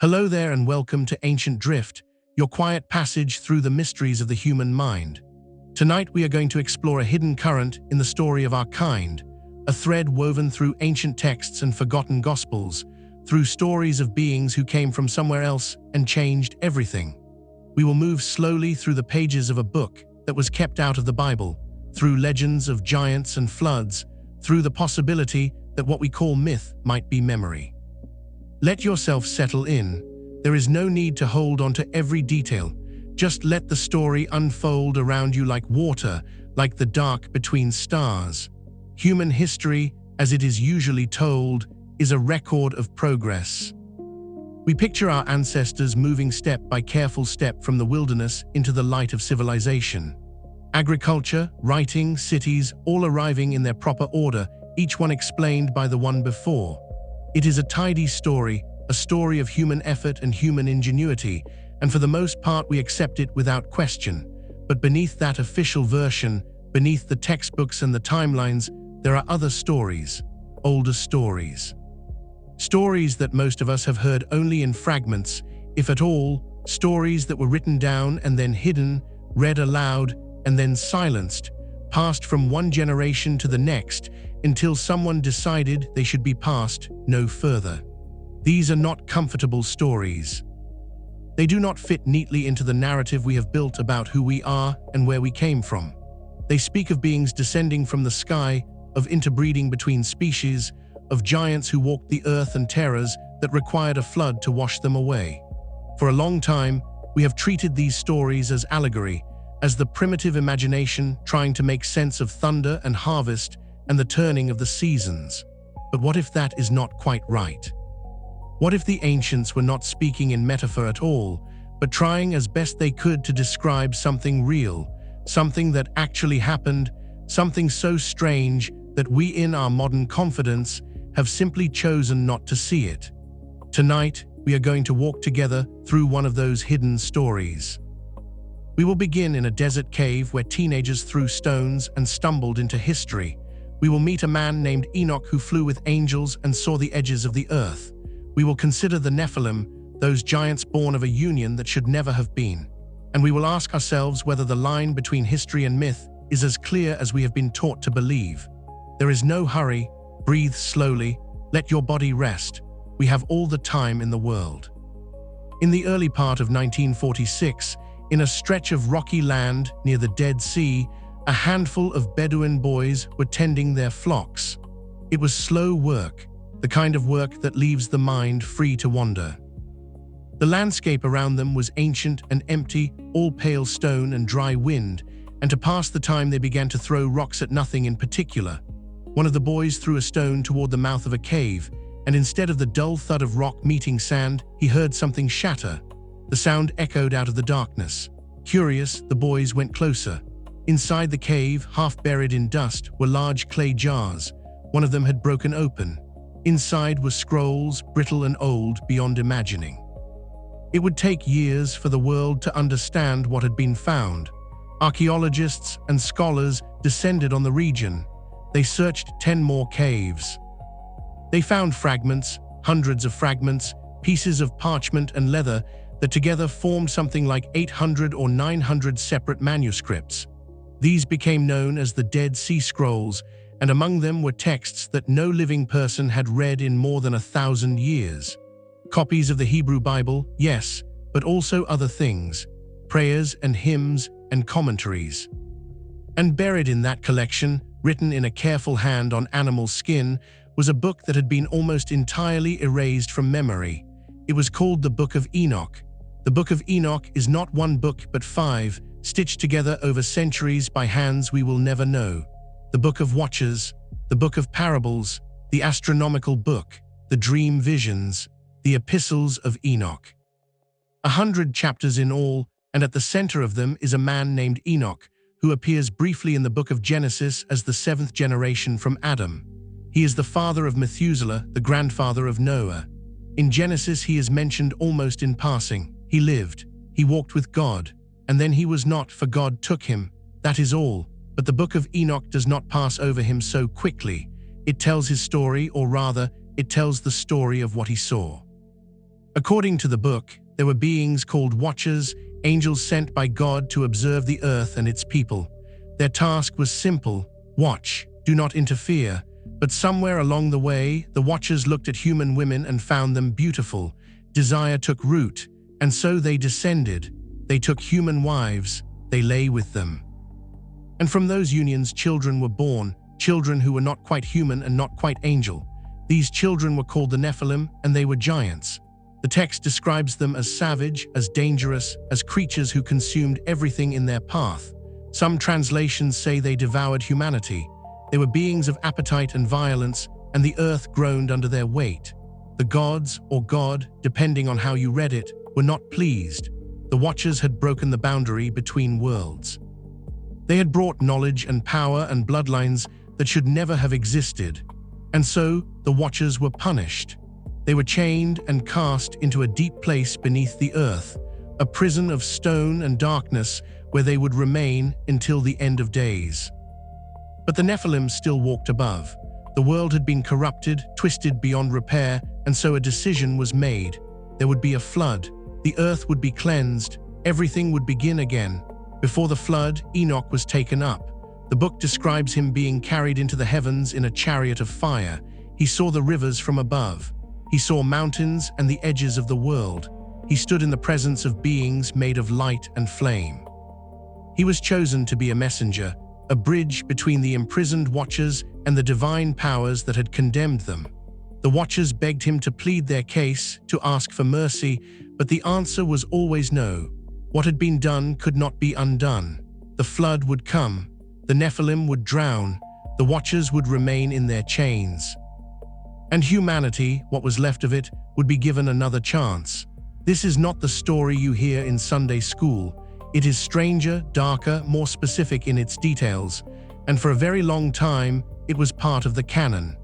Hello there and welcome to Ancient Drift, your quiet passage through the mysteries of the human mind. Tonight we are going to explore a hidden current in the story of our kind, a thread woven through ancient texts and forgotten gospels, through stories of beings who came from somewhere else and changed everything. We will move slowly through the pages of a book that was kept out of the Bible, through legends of giants and floods, through the possibility that what we call myth might be memory. Let yourself settle in. There is no need to hold on to every detail. Just let the story unfold around you like water, like the dark between stars. Human history, as it is usually told, is a record of progress. We picture our ancestors moving step by careful step from the wilderness into the light of civilization. Agriculture, writing, cities, all arriving in their proper order, each one explained by the one before. It is a tidy story, a story of human effort and human ingenuity, and for the most part we accept it without question. But beneath that official version, beneath the textbooks and the timelines, there are other stories, older stories. Stories that most of us have heard only in fragments, if at all, stories that were written down and then hidden, read aloud and then silenced, passed from one generation to the next until someone decided they should be passed no further. These are not comfortable stories. They do not fit neatly into the narrative we have built about who we are and where we came from. They speak of beings descending from the sky, of interbreeding between species, of giants who walked the earth and terrors that required a flood to wash them away. For a long time, we have treated these stories as allegory, as the primitive imagination trying to make sense of thunder and harvest and the turning of the seasons. But what if that is not quite right? What if the ancients were not speaking in metaphor at all, but trying as best they could to describe something real, something that actually happened, something so strange that we in our modern confidence have simply chosen not to see it? Tonight, we are going to walk together through one of those hidden stories. We will begin in a desert cave where teenagers threw stones and stumbled into history. We will meet a man named Enoch who flew with angels and saw the edges of the earth. We will consider the Nephilim, those giants born of a union that should never have been. And we will ask ourselves whether the line between history and myth is as clear as we have been taught to believe. There is no hurry. Breathe slowly. Let your body rest. We have all the time in the world. In the early part of 1946, in a stretch of rocky land near the Dead Sea, a handful of Bedouin boys were tending their flocks. It was slow work, the kind of work that leaves the mind free to wander. The landscape around them was ancient and empty, all pale stone and dry wind, and to pass the time they began to throw rocks at nothing in particular. One of the boys threw a stone toward the mouth of a cave, and instead of the dull thud of rock meeting sand, he heard something shatter. The sound echoed out of the darkness. Curious, the boys went closer. Inside the cave, half buried in dust, were large clay jars. One of them had broken open. Inside were scrolls, brittle and old beyond imagining. It would take years for the world to understand what had been found. Archaeologists and scholars descended on the region. They searched 10 more caves. They found fragments, hundreds of fragments, pieces of parchment and leather that together formed something like 800 or 900 separate manuscripts. These became known as the Dead Sea Scrolls, and among them were texts that no living person had read in more than 1,000 years. Copies of the Hebrew Bible, yes, but also other things, prayers and hymns and commentaries. And buried in that collection, written in a careful hand on animal skin, was a book that had been almost entirely erased from memory. It was called the Book of Enoch. The Book of Enoch is not one book but 5, stitched together over centuries by hands we will never know. The Book of Watchers, the Book of Parables, the Astronomical Book, the Dream Visions, the Epistles of Enoch. 100 chapters in all, and at the center of them is a man named Enoch, who appears briefly in the book of Genesis as the 7th generation from Adam. He is the father of Methuselah, the grandfather of Noah. In Genesis he is mentioned almost in passing. He lived, he walked with God, and then he was not, for God took him. That is all. But the Book of Enoch does not pass over him so quickly. It tells his story, or rather, it tells the story of what he saw. According to the book, there were beings called Watchers, angels sent by God to observe the earth and its people. Their task was simple: watch, do not interfere. But somewhere along the way, the Watchers looked at human women and found them beautiful. Desire took root, and so they descended. They took human wives, they lay with them. And from those unions children were born, children who were not quite human and not quite angel. These children were called the Nephilim, and they were giants. The text describes them as savage, as dangerous, as creatures who consumed everything in their path. Some translations say they devoured humanity. They were beings of appetite and violence, and the earth groaned under their weight. The gods, or God, depending on how you read it, were not pleased. The Watchers had broken the boundary between worlds. They had brought knowledge and power and bloodlines that should never have existed. And so, the Watchers were punished. They were chained and cast into a deep place beneath the earth, a prison of stone and darkness where they would remain until the end of days. But the Nephilim still walked above. The world had been corrupted, twisted beyond repair, and so a decision was made. There would be a flood. The earth would be cleansed. Everything would begin again. Before the flood, Enoch was taken up. The book describes him being carried into the heavens in a chariot of fire. He saw the rivers from above. He saw mountains and the edges of the world. He stood in the presence of beings made of light and flame. He was chosen to be a messenger, a bridge between the imprisoned Watchers and the divine powers that had condemned them. The Watchers begged him to plead their case, to ask for mercy, but the answer was always no. What had been done could not be undone. The flood would come. The Nephilim would drown. The Watchers would remain in their chains. And humanity, what was left of it, would be given another chance. This is not the story you hear in Sunday school. It is stranger, darker, more specific in its details, and for a very long time, it was part of the canon.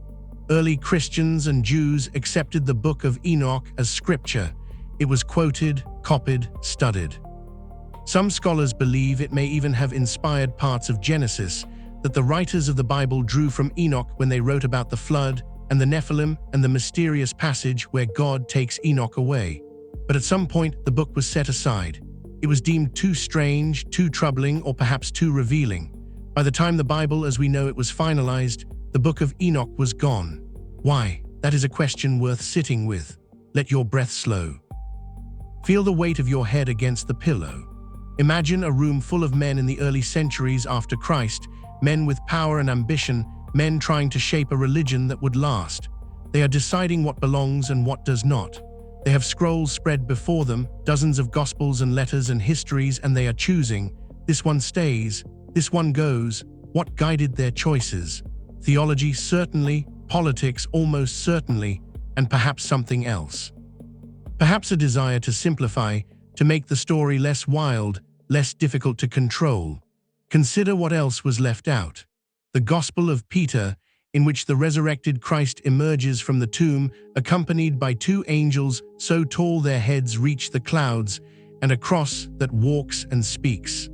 Early Christians and Jews accepted the Book of Enoch as scripture. It was quoted, copied, studied. Some scholars believe it may even have inspired parts of Genesis, that the writers of the Bible drew from Enoch when they wrote about the flood and the Nephilim and the mysterious passage where God takes Enoch away. But at some point, the book was set aside. It was deemed too strange, too troubling, or perhaps too revealing. By the time the Bible as we know it was finalized, the Book of Enoch was gone. Why? That is a question worth sitting with. Let your breath slow. Feel the weight of your head against the pillow. Imagine a room full of men in the early centuries after Christ, men with power and ambition, men trying to shape a religion that would last. They are deciding what belongs and what does not. They have scrolls spread before them, dozens of gospels and letters and histories, and they are choosing. This one stays, this one goes. What guided their choices? Theology, certainly. Politics, almost certainly. And perhaps something else. Perhaps a desire to simplify, to make the story less wild, less difficult to control. Consider what else was left out. The Gospel of Peter, in which the resurrected Christ emerges from the tomb, accompanied by two angels so tall their heads reach the clouds, and a cross that walks and speaks.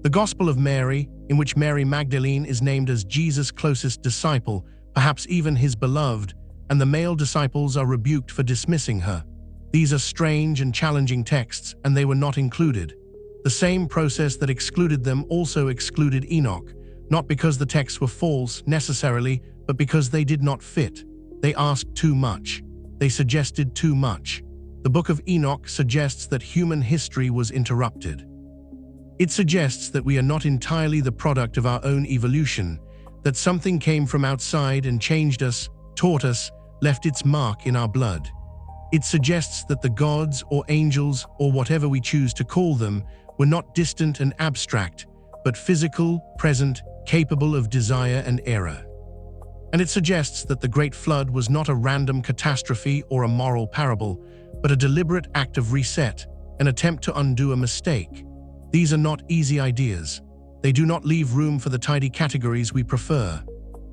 The Gospel of Mary, in which Mary Magdalene is named as Jesus' closest disciple, perhaps even his beloved, and the male disciples are rebuked for dismissing her. These are strange and challenging texts, and they were not included. The same process that excluded them also excluded Enoch, not because the texts were false necessarily, but because they did not fit. They asked too much. They suggested too much. The Book of Enoch suggests that human history was interrupted. It suggests that we are not entirely the product of our own evolution, that something came from outside and changed us, taught us, left its mark in our blood. It suggests that the gods or angels, or whatever we choose to call them, were not distant and abstract, but physical, present, capable of desire and error. And it suggests that the Great Flood was not a random catastrophe or a moral parable, but a deliberate act of reset, an attempt to undo a mistake. These are not easy ideas. They do not leave room for the tidy categories we prefer.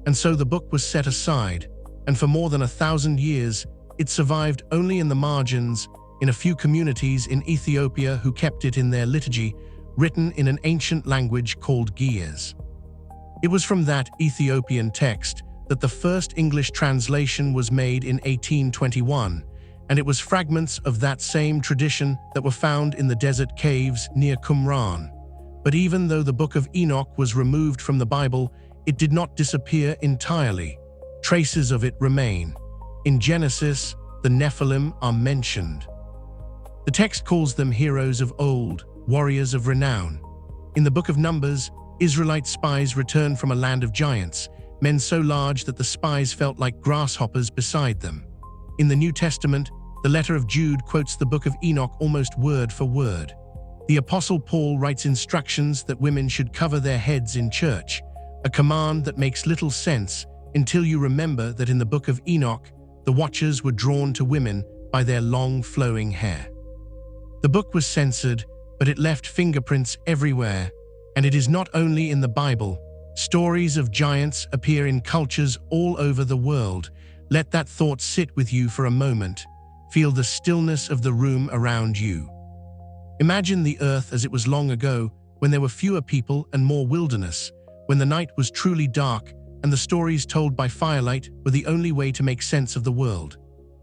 And so the book was set aside, and for more than 1,000 years, it survived only in the margins, in a few communities in Ethiopia who kept it in their liturgy, written in an ancient language called Ge'ez. It was from that Ethiopian text that the first English translation was made in 1821, and it was fragments of that same tradition that were found in the desert caves near Qumran. But even though the Book of Enoch was removed from the Bible, it did not disappear entirely. Traces of it remain. In Genesis, the Nephilim are mentioned. The text calls them heroes of old, warriors of renown. In the Book of Numbers, Israelite spies return from a land of giants, men so large that the spies felt like grasshoppers beside them. In the New Testament, the letter of Jude quotes the Book of Enoch almost word for word. The Apostle Paul writes instructions that women should cover their heads in church, a command that makes little sense until you remember that in the Book of Enoch, the watchers were drawn to women by their long flowing hair. The book was censored, but it left fingerprints everywhere, and it is not only in the Bible. Stories of giants appear in cultures all over the world. Let that thought sit with you for a moment. Feel the stillness of the room around you. Imagine the earth as it was long ago, when there were fewer people and more wilderness, when the night was truly dark and the stories told by firelight were the only way to make sense of the world.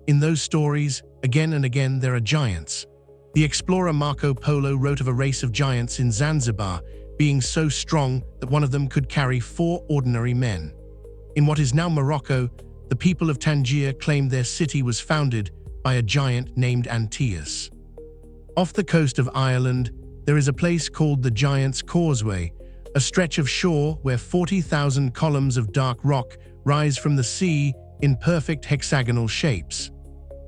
In those stories, again and again, there are giants. The explorer Marco Polo wrote of a race of giants in Zanzibar, being so strong that one of them could carry 4 ordinary men. In what is now Morocco, the people of Tangier claimed their city was founded by a giant named Antaeus. Off the coast of Ireland, there is a place called the Giant's Causeway, a stretch of shore where 40,000 columns of dark rock rise from the sea in perfect hexagonal shapes.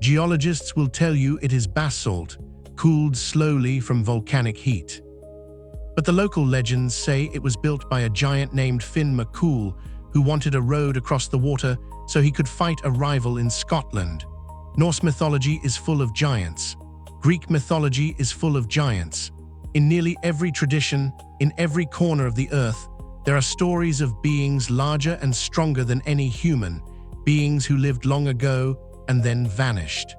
Geologists will tell you it is basalt, cooled slowly from volcanic heat. But the local legends say it was built by a giant named Finn McCool, who wanted a road across the water so he could fight a rival in Scotland. Norse mythology is full of giants. Greek mythology is full of giants. In nearly every tradition, in every corner of the earth, there are stories of beings larger and stronger than any human, beings who lived long ago and then vanished.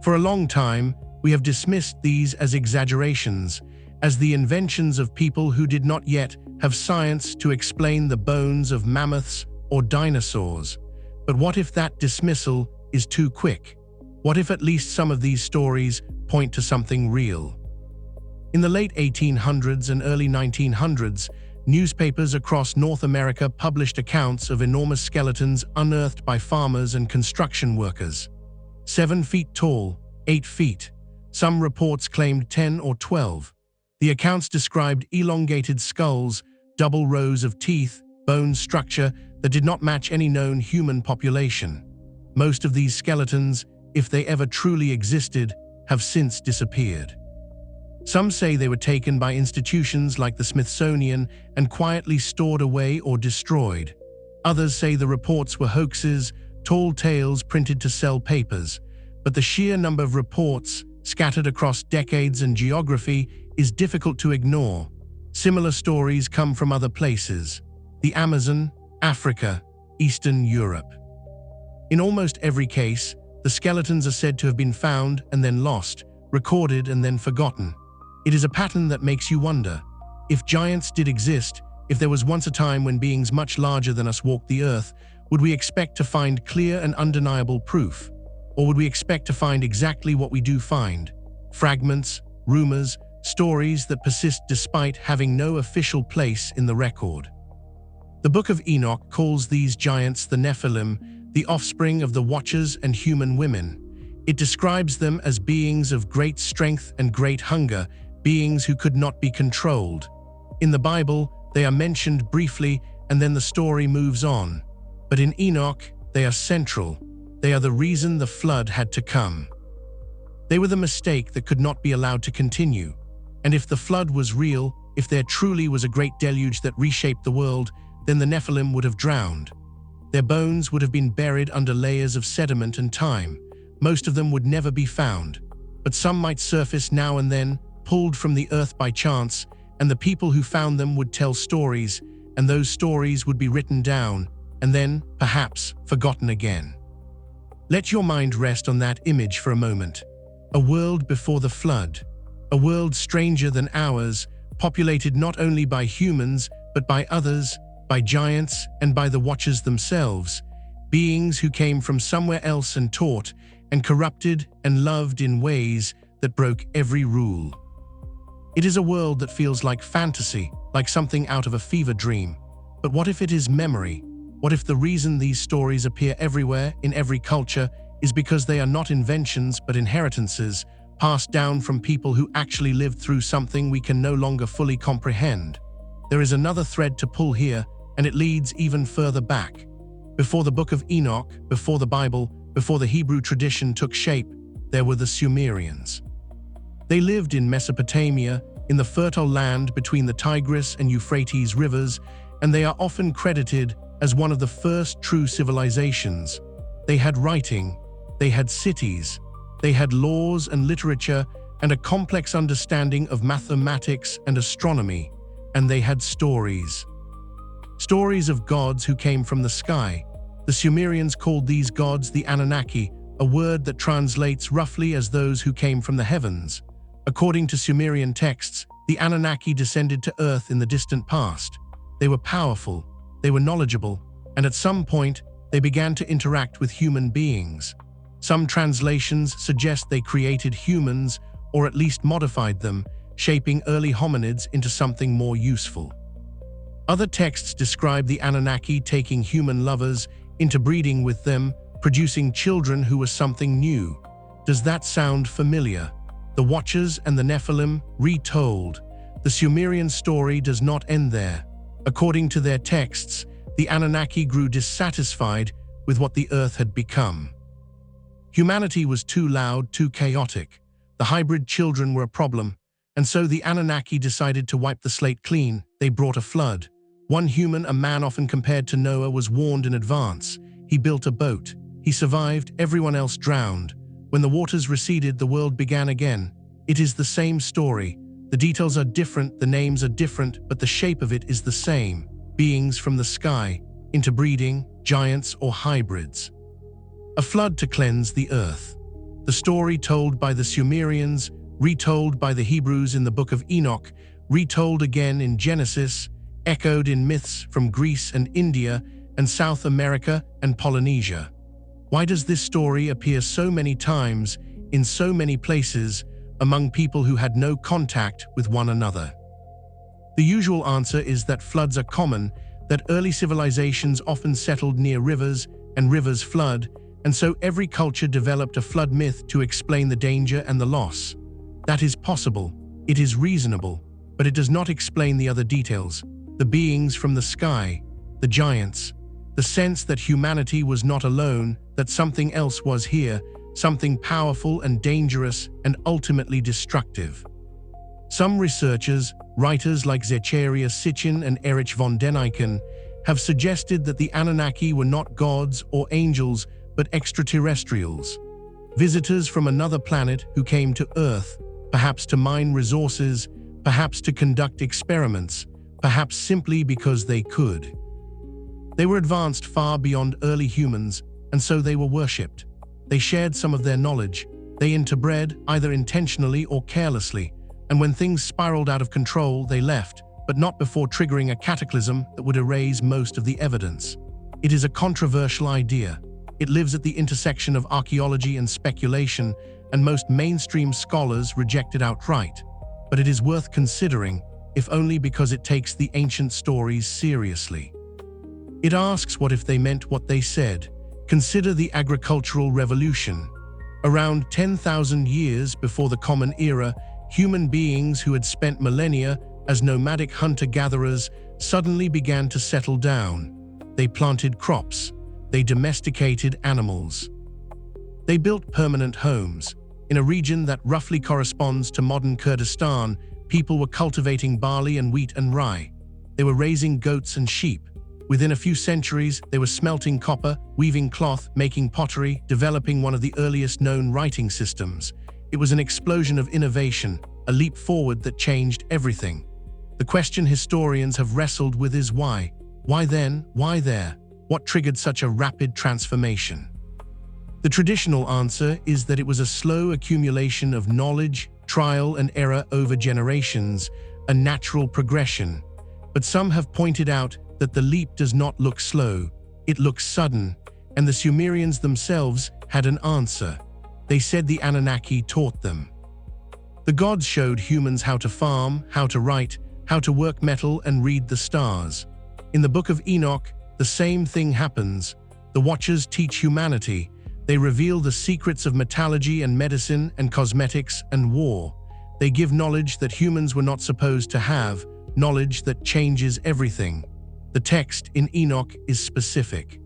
For a long time, we have dismissed these as exaggerations, as the inventions of people who did not yet have science to explain the bones of mammoths or dinosaurs. But what if that dismissal is too quick? What if at least some of these stories point to something real? In the late 1800s and early 1900s, newspapers across North America published accounts of enormous skeletons unearthed by farmers and construction workers. 7 feet tall, 8 feet. Some reports claimed 10 or 12. The accounts described elongated skulls, double rows of teeth, bone structure that did not match any known human population. Most of these skeletons, if they ever truly existed, have since disappeared. Some say they were taken by institutions like the Smithsonian and quietly stored away or destroyed. Others say the reports were hoaxes, tall tales printed to sell papers. But the sheer number of reports, scattered across decades and geography, is difficult to ignore. Similar stories come from other places: the Amazon, Africa, Eastern Europe. In almost every case, the skeletons are said to have been found and then lost, recorded and then forgotten. It is a pattern that makes you wonder, if giants did exist, if there was once a time when beings much larger than us walked the earth, would we expect to find clear and undeniable proof? Or would we expect to find exactly what we do find? Fragments, rumors, stories that persist despite having no official place in the record. The Book of Enoch calls these giants the Nephilim, the offspring of the Watchers and human women. It describes them as beings of great strength and great hunger, beings who could not be controlled. In the Bible, they are mentioned briefly and then the story moves on. But in Enoch, they are central. They are the reason the flood had to come. They were the mistake that could not be allowed to continue. And if the flood was real, if there truly was a great deluge that reshaped the world, then the Nephilim would have drowned. Their bones would have been buried under layers of sediment and time. Most of them would never be found. But some might surface now and then, pulled from the earth by chance, and the people who found them would tell stories, and those stories would be written down, and then, perhaps, forgotten again. Let your mind rest on that image for a moment. A world before the flood. A world stranger than ours, populated not only by humans, but by others, by giants, and by the Watchers themselves, beings who came from somewhere else and taught, and corrupted and loved in ways that broke every rule. It is a world that feels like fantasy, like something out of a fever dream. But what if it is memory? What if the reason these stories appear everywhere, in every culture, is because they are not inventions but inheritances, passed down from people who actually lived through something we can no longer fully comprehend? There is another thread to pull here, and it leads even further back. Before the Book of Enoch, before the Bible, before the Hebrew tradition took shape, there were the Sumerians. They lived in Mesopotamia, in the fertile land between the Tigris and Euphrates rivers, and they are often credited as one of the first true civilizations. They had writing, they had cities, they had laws and literature, and a complex understanding of mathematics and astronomy, and they had stories. Stories of gods who came from the sky. The Sumerians called these gods the Anunnaki, a word that translates roughly as those who came from the heavens. According to Sumerian texts, the Anunnaki descended to Earth in the distant past. They were powerful, they were knowledgeable, and at some point, they began to interact with human beings. Some translations suggest they created humans, or at least modified them, shaping early hominids into something more useful. Other texts describe the Anunnaki taking human lovers, interbreeding with them, producing children who were something new. Does that sound familiar? The Watchers and the Nephilim, retold. The Sumerian story does not end there. According to their texts, the Anunnaki grew dissatisfied with what the earth had become. Humanity was too loud, too chaotic. The hybrid children were a problem, and so the Anunnaki decided to wipe the slate clean. They brought a flood. One human, a man often compared to Noah, was warned in advance. He built a boat. He survived, everyone else drowned. When the waters receded, the world began again. It is the same story. The details are different, the names are different, but the shape of it is the same. Beings from the sky, interbreeding, giants or hybrids. A flood to cleanse the earth. The story told by the Sumerians, retold by the Hebrews in the Book of Enoch, retold again in Genesis, echoed in myths from Greece and India and South America and Polynesia. Why does this story appear so many times, in so many places, among people who had no contact with one another? The usual answer is that floods are common, that early civilizations often settled near rivers and rivers flood, and so every culture developed a flood myth to explain the danger and the loss. That is possible, it is reasonable, but it does not explain the other details. The beings from the sky, the giants, the sense that humanity was not alone, that something else was here, something powerful and dangerous and ultimately destructive. Some researchers, writers like Zecharia Sitchin and Erich von Däniken, have suggested that the Anunnaki were not gods or angels, but extraterrestrials. Visitors from another planet who came to Earth, perhaps to mine resources, perhaps to conduct experiments, perhaps simply because they could. They were advanced far beyond early humans, and so they were worshipped. They shared some of their knowledge. They interbred, either intentionally or carelessly, and when things spiraled out of control, they left, but not before triggering a cataclysm that would erase most of the evidence. It is a controversial idea. It lives at the intersection of archaeology and speculation, and most mainstream scholars reject it outright. But it is worth considering, if only because it takes the ancient stories seriously. It asks what if they meant what they said. Consider the agricultural revolution. Around 10,000 years before the Common Era, human beings who had spent millennia as nomadic hunter-gatherers suddenly began to settle down. They planted crops. They domesticated animals. They built permanent homes. In a region that roughly corresponds to modern Kurdistan, people were cultivating barley and wheat and rye. They were raising goats and sheep. Within a few centuries, they were smelting copper, weaving cloth, making pottery, developing one of the earliest known writing systems. It was an explosion of innovation, a leap forward that changed everything. The question historians have wrestled with is why? Why then? Why there? What triggered such a rapid transformation? The traditional answer is that it was a slow accumulation of knowledge, trial and error over generations, a natural progression. But some have pointed out that the leap does not look slow, it looks sudden, and the Sumerians themselves had an answer. They said the Anunnaki taught them. The gods showed humans how to farm, how to write, how to work metal and read the stars. In the Book of Enoch, the same thing happens. The Watchers teach humanity. They reveal the secrets of metallurgy and medicine and cosmetics and war. They give knowledge that humans were not supposed to have, knowledge that changes everything. The text in Enoch is specific.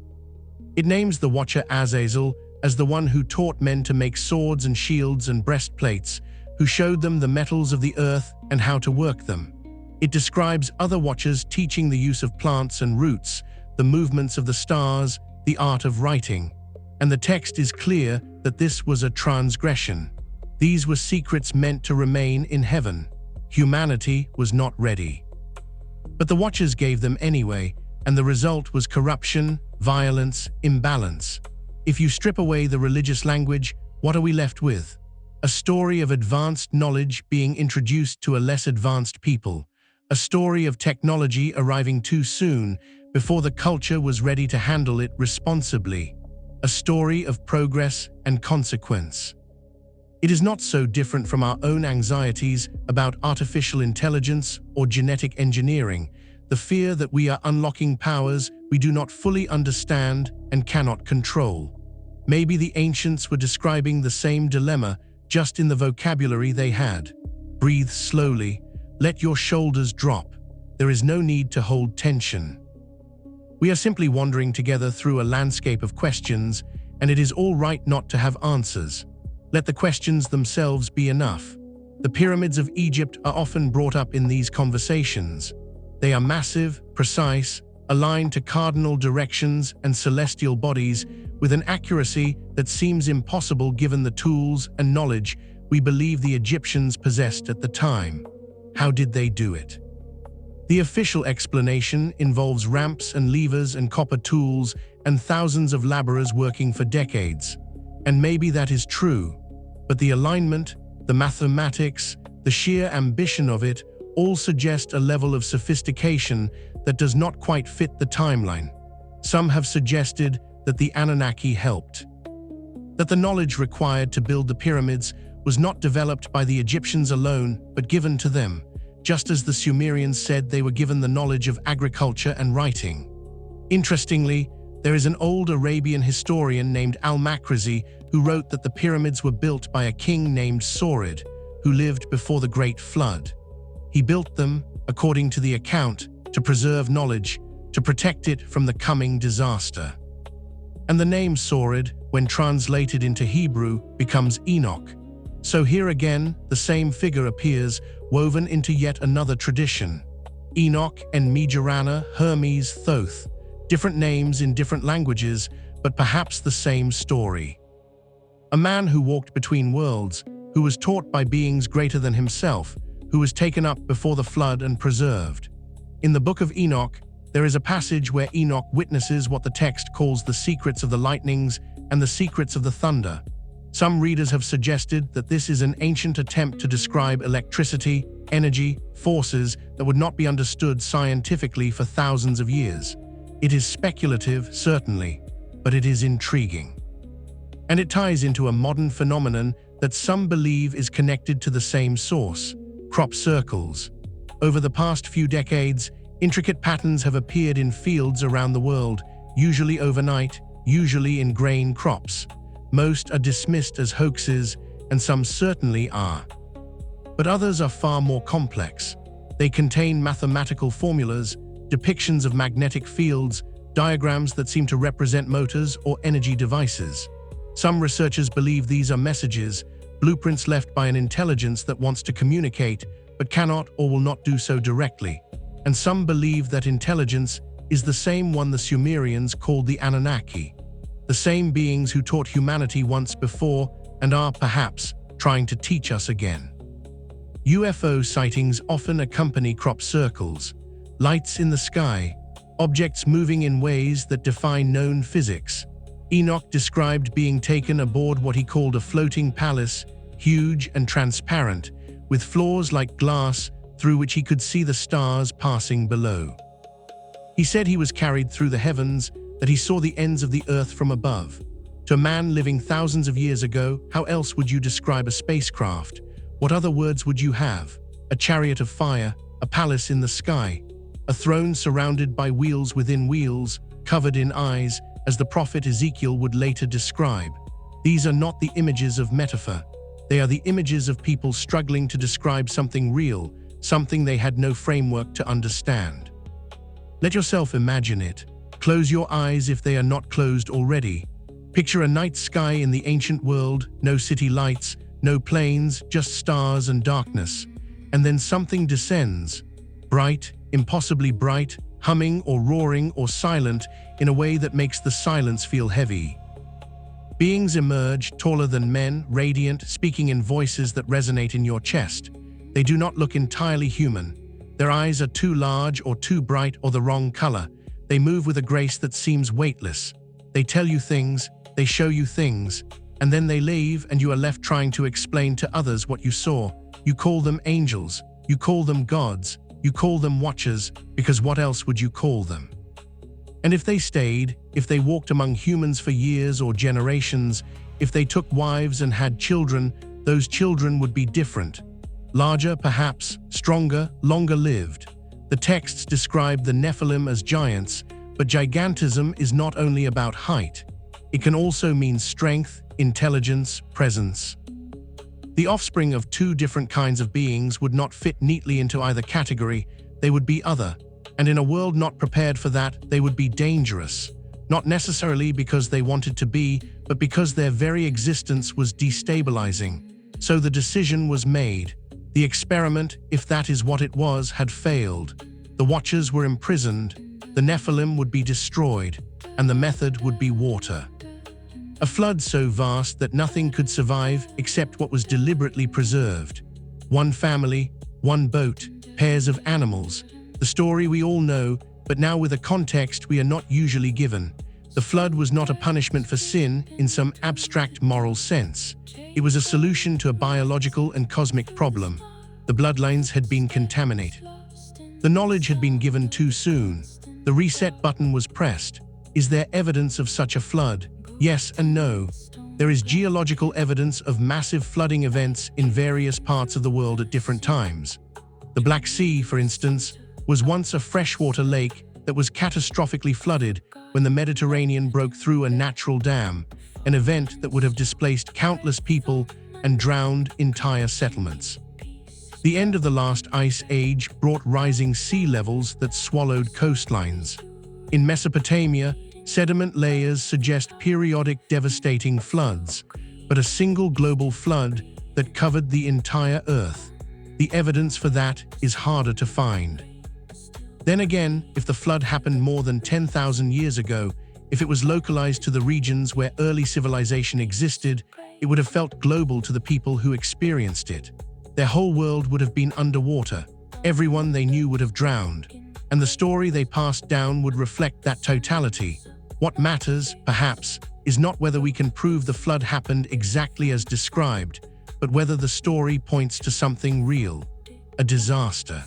It names the Watcher Azazel as the one who taught men to make swords and shields and breastplates, who showed them the metals of the earth and how to work them. It describes other Watchers teaching the use of plants and roots, the movements of the stars, the art of writing. And the text is clear that this was a transgression. These were secrets meant to remain in heaven. Humanity was not ready. But the Watchers gave them anyway, and the result was corruption, violence, imbalance. If you strip away the religious language, what are we left with? A story of advanced knowledge being introduced to a less advanced people. A story of technology arriving too soon, before the culture was ready to handle it responsibly. A story of progress and consequence. It is not so different from our own anxieties about artificial intelligence or genetic engineering, the fear that we are unlocking powers we do not fully understand and cannot control. Maybe the ancients were describing the same dilemma, just in the vocabulary they had. Breathe slowly, let your shoulders drop. There is no need to hold tension. We are simply wandering together through a landscape of questions, and it is all right not to have answers. Let the questions themselves be enough. The pyramids of Egypt are often brought up in these conversations. They are massive, precise, aligned to cardinal directions and celestial bodies with an accuracy that seems impossible given the tools and knowledge we believe the Egyptians possessed at the time. How did they do it? The official explanation involves ramps and levers and copper tools and thousands of laborers working for decades. And maybe that is true, but the alignment, the mathematics, the sheer ambition of it all suggest a level of sophistication that does not quite fit the timeline. Some have suggested that the Anunnaki helped. That the knowledge required to build the pyramids was not developed by the Egyptians alone, but given to them, just as the Sumerians said they were given the knowledge of agriculture and writing. Interestingly, there is an old Arabian historian named Al-Makrizi who wrote that the pyramids were built by a king named Saurid, who lived before the Great Flood. He built them, according to the account, to preserve knowledge, to protect it from the coming disaster. And the name Saurid, when translated into Hebrew, becomes Enoch. So here again, the same figure appears, woven into yet another tradition. Enoch and Mejarana, Hermes, Thoth. Different names in different languages, but perhaps the same story. A man who walked between worlds, who was taught by beings greater than himself, who was taken up before the flood and preserved. In the Book of Enoch, there is a passage where Enoch witnesses what the text calls the secrets of the lightnings and the secrets of the thunder. Some readers have suggested that this is an ancient attempt to describe electricity, energy, forces that would not be understood scientifically for thousands of years. It is speculative, certainly, but it is intriguing. And it ties into a modern phenomenon that some believe is connected to the same source: crop circles. Over the past few decades, intricate patterns have appeared in fields around the world, usually overnight, usually in grain crops. Most are dismissed as hoaxes, and some certainly are. But others are far more complex. They contain mathematical formulas, depictions of magnetic fields, diagrams that seem to represent motors or energy devices. Some researchers believe these are messages, blueprints left by an intelligence that wants to communicate, but cannot or will not do so directly. And some believe that intelligence is the same one the Sumerians called the Anunnaki, the same beings who taught humanity once before and are, perhaps, trying to teach us again. UFO sightings often accompany crop circles, lights in the sky, objects moving in ways that defy known physics. Enoch described being taken aboard what he called a floating palace, huge and transparent, with floors like glass through which he could see the stars passing below. He said he was carried through the heavens, that he saw the ends of the earth from above. To a man living thousands of years ago, how else would you describe a spacecraft? What other words would you have? A chariot of fire, a palace in the sky, a throne surrounded by wheels within wheels, covered in eyes, as the prophet Ezekiel would later describe. These are not the images of metaphor. They are the images of people struggling to describe something real, something they had no framework to understand. Let yourself imagine it. Close your eyes if they are not closed already. Picture a night sky in the ancient world, no city lights, no planes, just stars and darkness. And then something descends, bright, impossibly bright, humming or roaring or silent in a way that makes the silence feel heavy. Beings emerge, taller than men, radiant, speaking in voices that resonate in your chest. They do not look entirely human. Their eyes are too large or too bright or the wrong color. They move with a grace that seems weightless. They tell you things, they show you things, and then they leave and you are left trying to explain to others what you saw. You call them angels, you call them gods, you call them watchers, because what else would you call them? And if they stayed, if they walked among humans for years or generations, if they took wives and had children, those children would be different. Larger, perhaps, stronger, longer lived. The texts describe the Nephilim as giants, but gigantism is not only about height. It can also mean strength, intelligence, presence. The offspring of two different kinds of beings would not fit neatly into either category. They would be other. And in a world not prepared for that, they would be dangerous. Not necessarily because they wanted to be, but because their very existence was destabilizing. So the decision was made. The experiment, if that is what it was, had failed. The Watchers were imprisoned, the Nephilim would be destroyed, and the method would be water. A flood so vast that nothing could survive except what was deliberately preserved. One family, one boat, pairs of animals. The story we all know, but now with a context we are not usually given. The flood was not a punishment for sin in some abstract moral sense. It was a solution to a biological and cosmic problem. The bloodlines had been contaminated. The knowledge had been given too soon. The reset button was pressed. Is there evidence of such a flood? Yes and no. There is geological evidence of massive flooding events in various parts of the world at different times. The Black Sea, for instance, was once a freshwater lake that was catastrophically flooded when the Mediterranean broke through a natural dam, an event that would have displaced countless people and drowned entire settlements. The end of the last ice age brought rising sea levels that swallowed coastlines. In Mesopotamia, sediment layers suggest periodic devastating floods, but a single global flood that covered the entire Earth. The evidence for that is harder to find. Then again, if the flood happened more than 10,000 years ago, if it was localized to the regions where early civilization existed, it would have felt global to the people who experienced it. Their whole world would have been underwater. Everyone they knew would have drowned. And the story they passed down would reflect that totality. What matters, perhaps, is not whether we can prove the flood happened exactly as described, but whether the story points to something real, a disaster.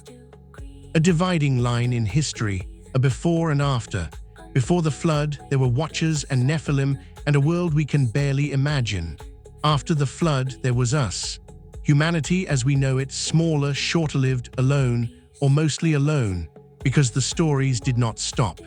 A dividing line in history, a before and after. Before the flood, there were Watchers and Nephilim and a world we can barely imagine. After the flood, there was us. Humanity as we know it, smaller, shorter-lived, alone, or mostly alone, because the stories did not stop.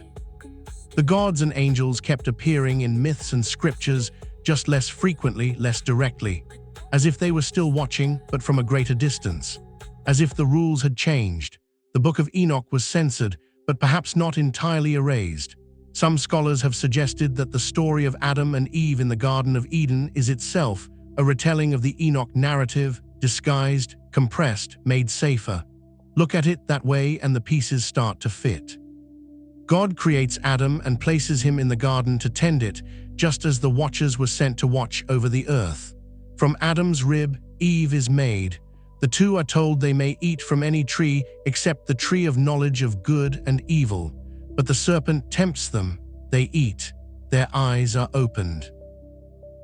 The gods and angels kept appearing in myths and scriptures, just less frequently, less directly. As if they were still watching, but from a greater distance. As if the rules had changed. The Book of Enoch was censored, but perhaps not entirely erased. Some scholars have suggested that the story of Adam and Eve in the Garden of Eden is itself a retelling of the Enoch narrative, disguised, compressed, made safer. Look at it that way and the pieces start to fit. God creates Adam and places him in the garden to tend it, just as the Watchers were sent to watch over the earth. From Adam's rib, Eve is made. The two are told they may eat from any tree except the tree of knowledge of good and evil. But the serpent tempts them. They eat. Their eyes are opened.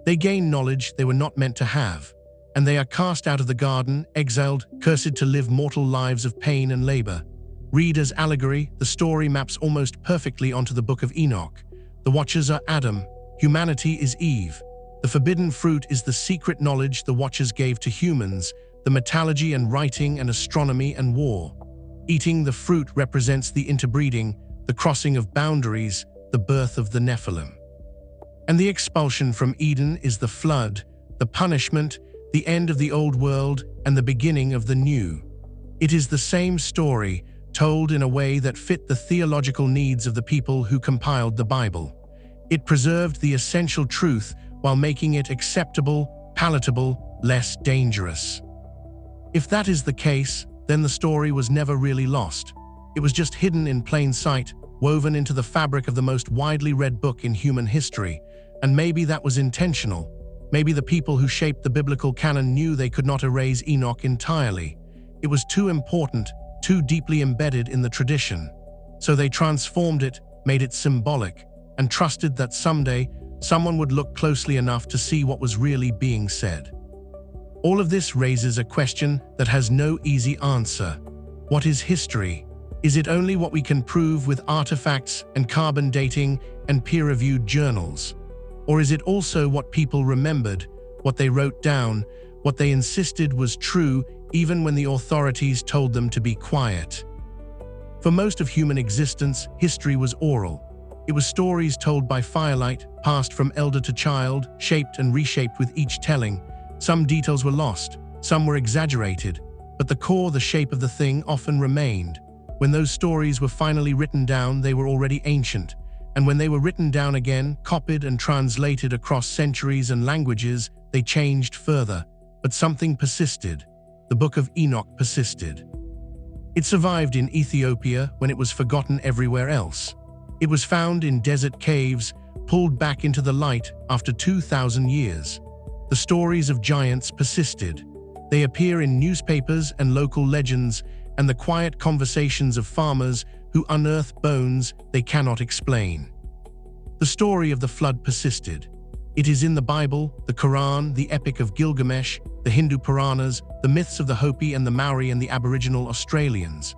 They gain knowledge they were not meant to have. And they are cast out of the garden, exiled, cursed to live mortal lives of pain and labor. Read as allegory, the story maps almost perfectly onto the Book of Enoch. The Watchers are Adam, Humanity is Eve. The forbidden fruit is the secret knowledge the Watchers gave to humans, the metallurgy and writing and astronomy and war. Eating the fruit represents the interbreeding, the crossing of boundaries, the birth of the Nephilim. And the expulsion from Eden is the flood, the punishment, the end of the old world and the beginning of the new. It is the same story, told in a way that fit the theological needs of the people who compiled the Bible. It preserved the essential truth while making it acceptable, palatable, less dangerous. If that is the case, then the story was never really lost. It was just hidden in plain sight, woven into the fabric of the most widely read book in human history. And maybe that was intentional. Maybe the people who shaped the biblical canon knew they could not erase Enoch entirely. It was too important, too deeply embedded in the tradition. So they transformed it, made it symbolic, and trusted that someday someone would look closely enough to see what was really being said. All of this raises a question that has no easy answer. What is history? Is it only what we can prove with artifacts and carbon dating and peer-reviewed journals? Or is it also what people remembered, what they wrote down, what they insisted was true even when the authorities told them to be quiet? For most of human existence, history was oral. It was stories told by firelight, passed from elder to child, shaped and reshaped with each telling. Some details were lost, some were exaggerated, but the core, the shape of the thing, often remained. When those stories were finally written down, they were already ancient. And when they were written down again, copied and translated across centuries and languages, they changed further. But something persisted. The Book of Enoch persisted. It survived in Ethiopia when it was forgotten everywhere else. It was found in desert caves, pulled back into the light after 2,000 years. The stories of giants persisted. They appear in newspapers and local legends, and the quiet conversations of farmers who unearth bones they cannot explain. The story of the flood persisted. It is in the Bible, the Quran, the Epic of Gilgamesh, the Hindu Puranas, the myths of the Hopi and the Maori and the Aboriginal Australians.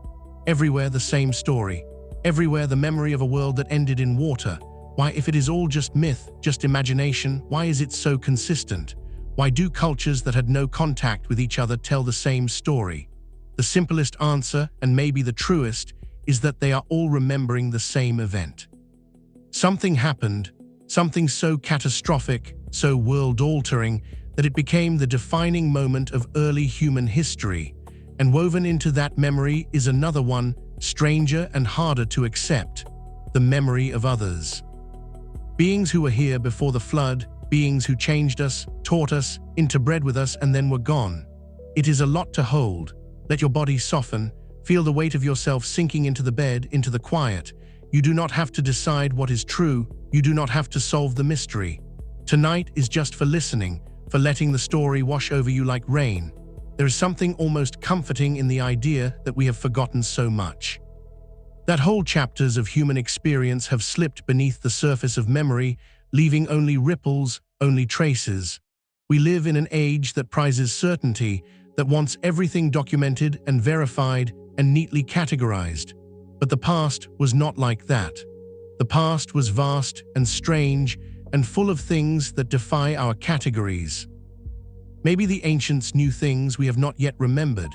Everywhere the same story. Everywhere the memory of a world that ended in water. Why, if it is all just myth, just imagination, why is it so consistent? Why do cultures that had no contact with each other tell the same story? The simplest answer, and maybe the truest, is that they are all remembering the same event. Something happened, something so catastrophic, so world-altering, that it became the defining moment of early human history. And woven into that memory is another one, stranger and harder to accept: the memory of others. Beings who were here before the flood, beings who changed us, taught us, interbred with us, and then were gone. It is a lot to hold. Let your body soften. Feel the weight of yourself sinking into the bed, into the quiet. You do not have to decide what is true. You do not have to solve the mystery. Tonight is just for listening, for letting the story wash over you like rain. There is something almost comforting in the idea that we have forgotten so much. That whole chapters of human experience have slipped beneath the surface of memory, leaving only ripples, only traces. We live in an age that prizes certainty, that wants everything documented and verified and neatly categorized. But the past was not like that. The past was vast and strange and full of things that defy our categories. Maybe the ancients knew things we have not yet remembered.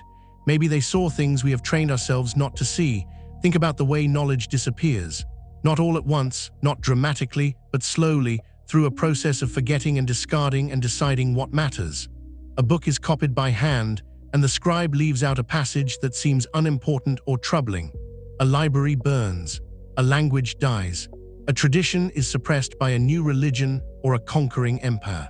Maybe they saw things we have trained ourselves not to see. Think about the way knowledge disappears. Not all at once, not dramatically, but slowly, through a process of forgetting and discarding and deciding what matters. A book is copied by hand, and the scribe leaves out a passage that seems unimportant or troubling. A library burns. A language dies. A tradition is suppressed by a new religion or a conquering empire.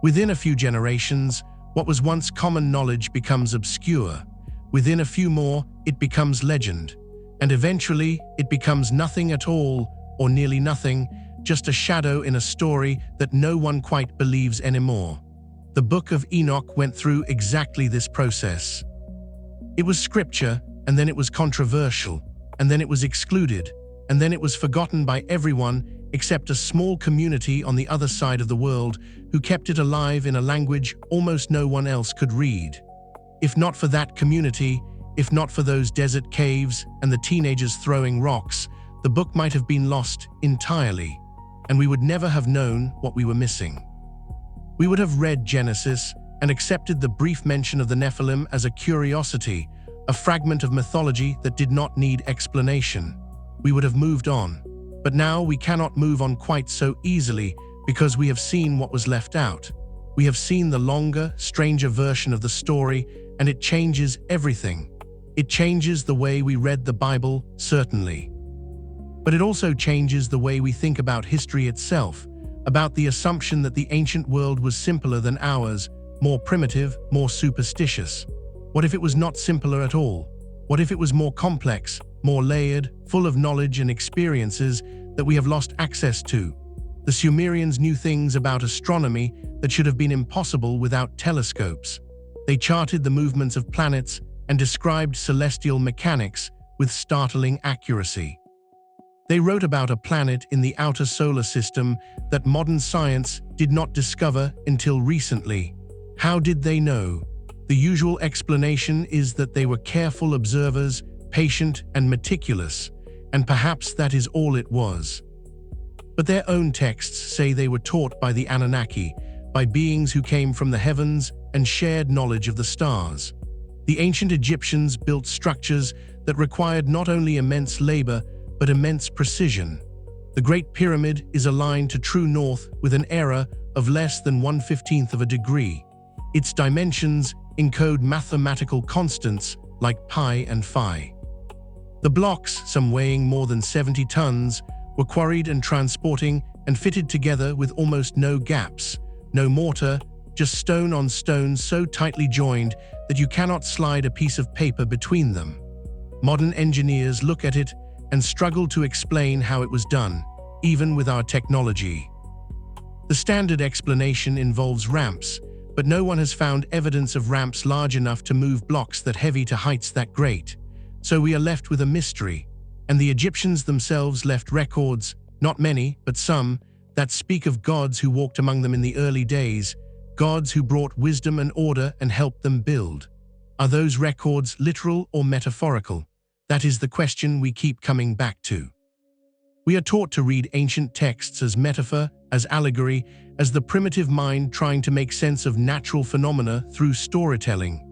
Within a few generations, what was once common knowledge becomes obscure. Within a few more, it becomes legend. And eventually, it becomes nothing at all, or nearly nothing, just a shadow in a story that no one quite believes anymore. The Book of Enoch went through exactly this process. It was scripture, and then it was controversial, and then it was excluded, and then it was forgotten by everyone except a small community on the other side of the world who kept it alive in a language almost no one else could read. If not for that community, if not for those desert caves and the teenagers throwing rocks, the book might have been lost entirely. and we would never have known what we were missing. We would have read Genesis and accepted the brief mention of the Nephilim as a curiosity, a fragment of mythology that did not need explanation. We would have moved on. But now we cannot move on quite so easily because we have seen what was left out. We have seen the longer, stranger version of the story, and it changes everything. It changes the way we read the Bible, certainly. But it also changes the way we think about history itself, about the assumption that the ancient world was simpler than ours, more primitive, more superstitious. What if it was not simpler at all? What if it was more complex, more layered, full of knowledge and experiences that we have lost access to? The Sumerians knew things about astronomy that should have been impossible without telescopes. They charted the movements of planets and described celestial mechanics with startling accuracy. They wrote about a planet in the outer solar system that modern science did not discover until recently. How did they know? The usual explanation is that they were careful observers, patient and meticulous, and perhaps that is all it was. But their own texts say they were taught by the Anunnaki, by beings who came from the heavens and shared knowledge of the stars. The ancient Egyptians built structures that required not only immense labor, but immense precision. The Great Pyramid is aligned to true north with an error of less than 1/15 of a degree. Its dimensions encode mathematical constants like pi and phi. The blocks, some weighing more than 70 tons, were quarried and transporting and fitted together with almost no gaps, no mortar, just stone on stone so tightly joined that you cannot slide a piece of paper between them. Modern engineers look at it and struggle to explain how it was done, even with our technology. The standard explanation involves ramps, but no one has found evidence of ramps large enough to move blocks that heavy to heights that great. So we are left with a mystery, and the Egyptians themselves left records, not many, but some, that speak of gods who walked among them in the early days, gods who brought wisdom and order and helped them build. Are those records literal or metaphorical? That is the question we keep coming back to. We are taught to read ancient texts as metaphor, as allegory, as the primitive mind trying to make sense of natural phenomena through storytelling.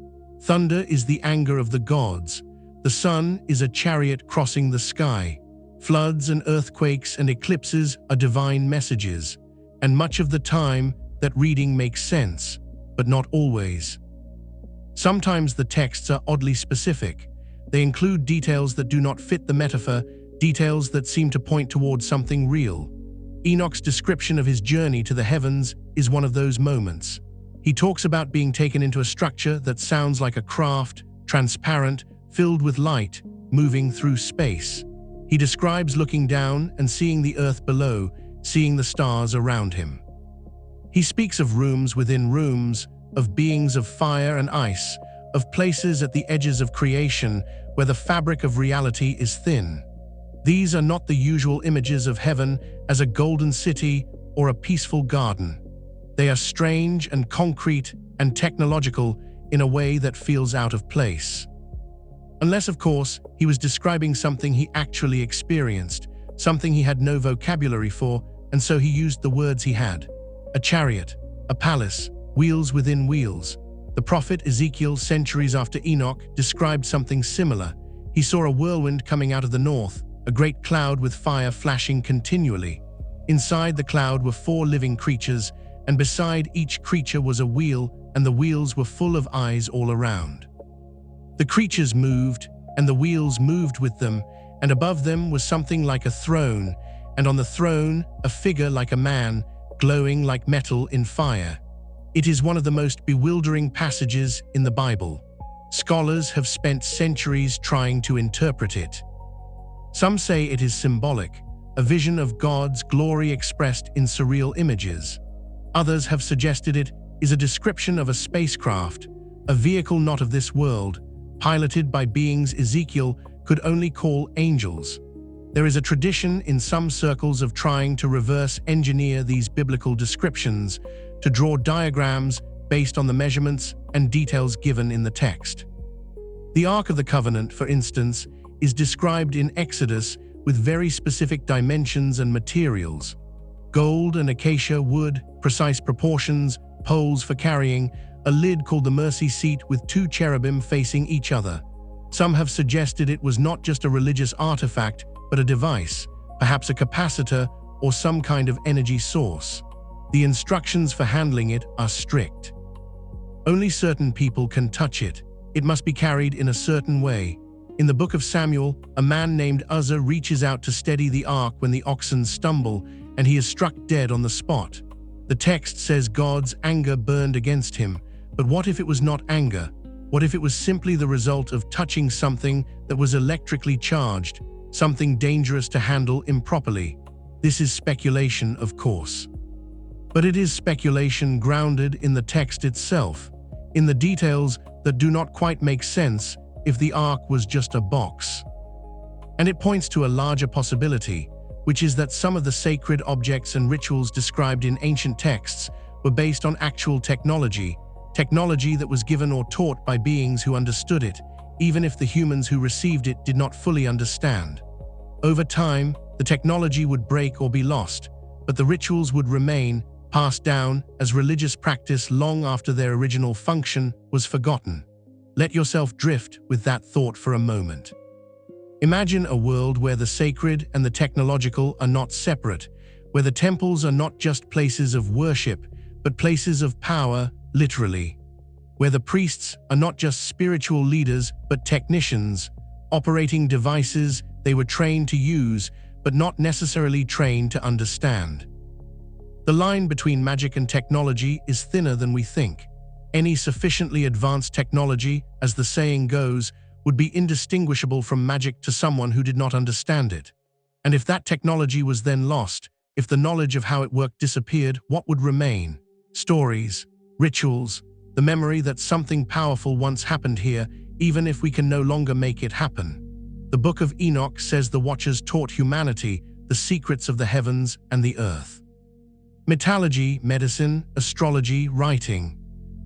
Thunder is the anger of the gods. The sun is a chariot crossing the sky. Floods and earthquakes and eclipses are divine messages. And much of the time, that reading makes sense, but not always. Sometimes the texts are oddly specific. They include details that do not fit the metaphor, details that seem to point towards something real. Enoch's description of his journey to the heavens is one of those moments. He talks about being taken into a structure that sounds like a craft, transparent, filled with light, moving through space. He describes looking down and seeing the earth below, seeing the stars around him. He speaks of rooms within rooms, of beings of fire and ice, of places at the edges of creation where the fabric of reality is thin. These are not the usual images of heaven as a golden city or a peaceful garden. They are strange and concrete and technological in a way that feels out of place. Unless, of course, he was describing something he actually experienced, something he had no vocabulary for, and so he used the words he had. A chariot, a palace, wheels within wheels. The prophet Ezekiel, centuries after Enoch, described something similar. He saw a whirlwind coming out of the north, a great cloud with fire flashing continually. Inside the cloud were 4 living creatures, and beside each creature was a wheel, and the wheels were full of eyes all around. The creatures moved, and the wheels moved with them, and above them was something like a throne, and on the throne a figure like a man, glowing like metal in fire. It is one of the most bewildering passages in the Bible. Scholars have spent centuries trying to interpret it. Some say it is symbolic, a vision of God's glory expressed in surreal images. Others have suggested it is a description of a spacecraft, a vehicle not of this world, piloted by beings Ezekiel could only call angels. There is a tradition in some circles of trying to reverse engineer these biblical descriptions, to draw diagrams based on the measurements and details given in the text. The Ark of the Covenant, for instance, is described in Exodus with very specific dimensions and materials. Gold and acacia wood, precise proportions, poles for carrying, a lid called the mercy seat with two cherubim facing each other. Some have suggested it was not just a religious artifact, but a device, perhaps a capacitor or some kind of energy source. The instructions for handling it are strict. Only certain people can touch it. It must be carried in a certain way. In the Book of Samuel, a man named Uzzah reaches out to steady the ark when the oxen stumble, and he is struck dead on the spot. The text says God's anger burned against him, but what if it was not anger? What if it was simply the result of touching something that was electrically charged, something dangerous to handle improperly? This is speculation, of course. But it is speculation grounded in the text itself, in the details that do not quite make sense if the ark was just a box. And it points to a larger possibility, which is that some of the sacred objects and rituals described in ancient texts were based on actual technology that was given or taught by beings who understood it, even if the humans who received it did not fully understand. Over time, the technology would break or be lost, but the rituals would remain, passed down as religious practice long after their original function was forgotten. Let yourself drift with that thought for a moment. Imagine a world where the sacred and the technological are not separate, where the temples are not just places of worship, but places of power, literally. Where the priests are not just spiritual leaders, but technicians, operating devices they were trained to use, but not necessarily trained to understand. The line between magic and technology is thinner than we think. Any sufficiently advanced technology, as the saying goes, would be indistinguishable from magic to someone who did not understand it. And if that technology was then lost, if the knowledge of how it worked disappeared, what would remain? Stories, rituals, the memory that something powerful once happened here, even if we can no longer make it happen. The Book of Enoch says the Watchers taught humanity the secrets of the heavens and the earth. Metallurgy, medicine, astrology, writing.